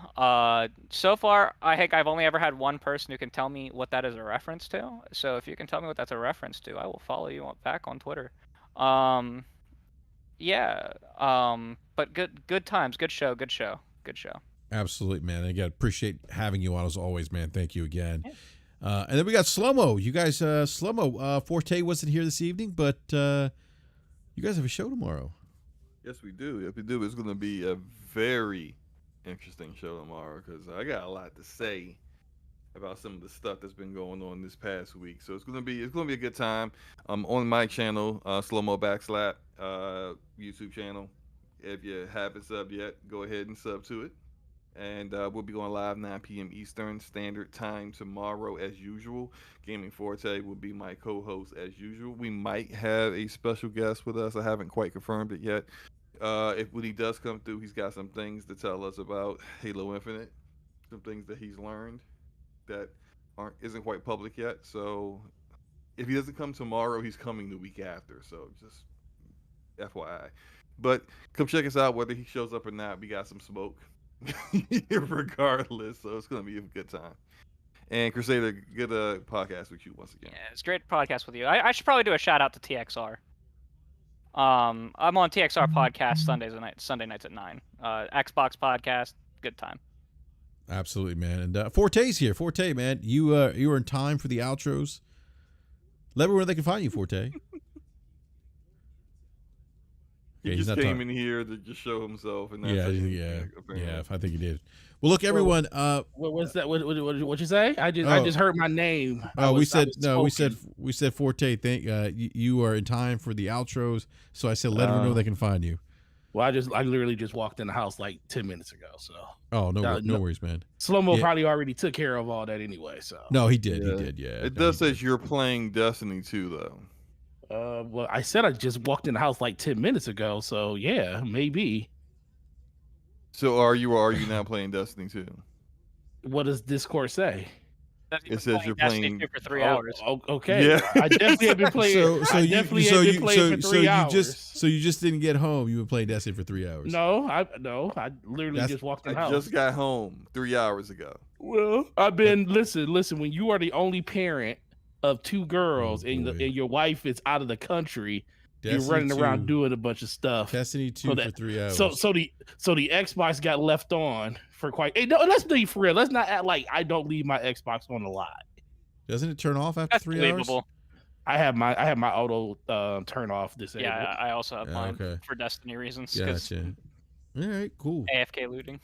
So far, I think I've only ever had one person who can tell me what that is a reference to. So if you can tell me what that's a reference to, I will follow you back on Twitter. Yeah. But good times, good show. Absolutely, man. Again, appreciate having you on as always, man. Thank you again. Yeah. And then we got Slow-Mo. You guys, Slow-Mo, Forte wasn't here this evening, but you guys have a show tomorrow. Yes, we do. If we do, it's going to be a very interesting show tomorrow because I got a lot to say about some of the stuff that's been going on this past week. So it's going to be a good time. On my channel, Slow-Mo Backslap YouTube channel. If you haven't subbed yet, go ahead and sub to it. And we'll be going live 9 p.m. Eastern Standard Time tomorrow as usual. Gaming Forte will be my co-host as usual. We might have a special guest with us. I haven't quite confirmed it yet. When he does come through, he's got some things to tell us about Halo Infinite, some things that he's learned that isn't quite public yet. So if he doesn't come tomorrow, he's coming the week after. So just FYI. But come check us out whether he shows up or not. We got some smoke. Regardless, so it's gonna be a good time. And Crusader, good podcast with you once again. Yeah, it's a great podcast with you. I should probably do a shout out to TXR. I'm on TXR podcast Sunday nights at 9. Xbox podcast, good time. Absolutely, man. And Forte's here. Forte, man, you were in time for the outros. Let everyone know they can find you, Forte. He just came in here to just show himself, and that's yeah. I think he did. Well, look, everyone. What's that? What you say? I just heard my name. We said Forte. You are in time for the outros. So I said, let everyone know they can find you. Well, I literally just walked in the house like 10 minutes ago. So. Oh no worries, man. Slow-Mo probably already took care of all that anyway. So. No, he did. Yeah. He did. Yeah. It does say you're playing Destiny 2 though. Well, I said I just walked in the house like 10 minutes ago, so yeah, maybe. So are you now playing Destiny 2? What does Discord say? It says you're playing for 3 hours. Okay. Yeah. I definitely have been playing. So you just didn't get home. You've been playing Destiny for 3 hours. No. I literally just walked in the house. I just got home 3 hours ago. Well, I've been listen. When you are the only parent of 2 girls, Oh, and, boy. and your wife is out of the country. You're Destiny running around 2 doing a bunch of stuff. Destiny 2 for 3 hours. So the Xbox got left on for quite. Hey, no, let's be for real. Let's not act like I don't leave my Xbox on a lot. Doesn't it turn off after That's 3 believable. hours? I have my auto turn off disabled. Yeah, I also have mine okay. for Destiny reasons. 'Cause Gotcha. All right, cool. AFK looting.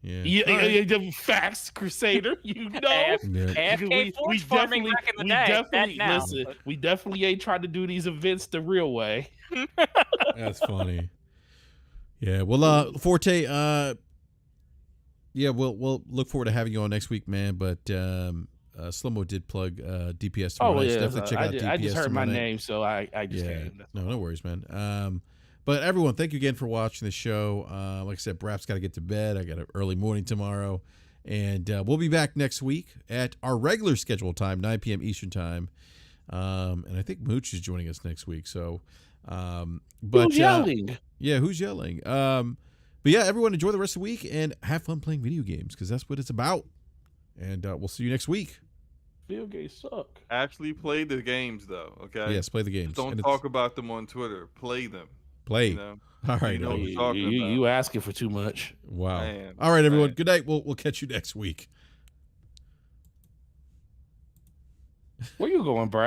Yeah. Yeah, All right. the facts, Crusader. You know, Yeah. AFK forge farming back in the day. Dead now. listen. We definitely ain't tried to do these events the real way. That's funny. Yeah. Well, Forte. Yeah, we'll look forward to having you on next week, man. But Slomo did plug DPS tomorrow night. So definitely check out DPS I just heard my tomorrow night. name, so I just came. No worries, man. But everyone, thank you again for watching the show. Like I said, BRAP's got to get to bed. I got an early morning tomorrow. And we'll be back next week at our regular scheduled time, 9 p.m. Eastern time. And I think Mooch is joining us next week. So, Who's yelling? Yeah, who's yelling? But yeah, everyone enjoy the rest of the week and have fun playing video games because that's what it's about. And we'll see you next week. Video games suck. Actually play the games though, okay? Yes, play the games. Don't talk about them on Twitter. Play them. Play. You know? All right. You know what everyone. we're talking about. You asking for too much. Wow. Man, All right, everyone. man. Good night. We'll catch you next week. Where you going, Brad?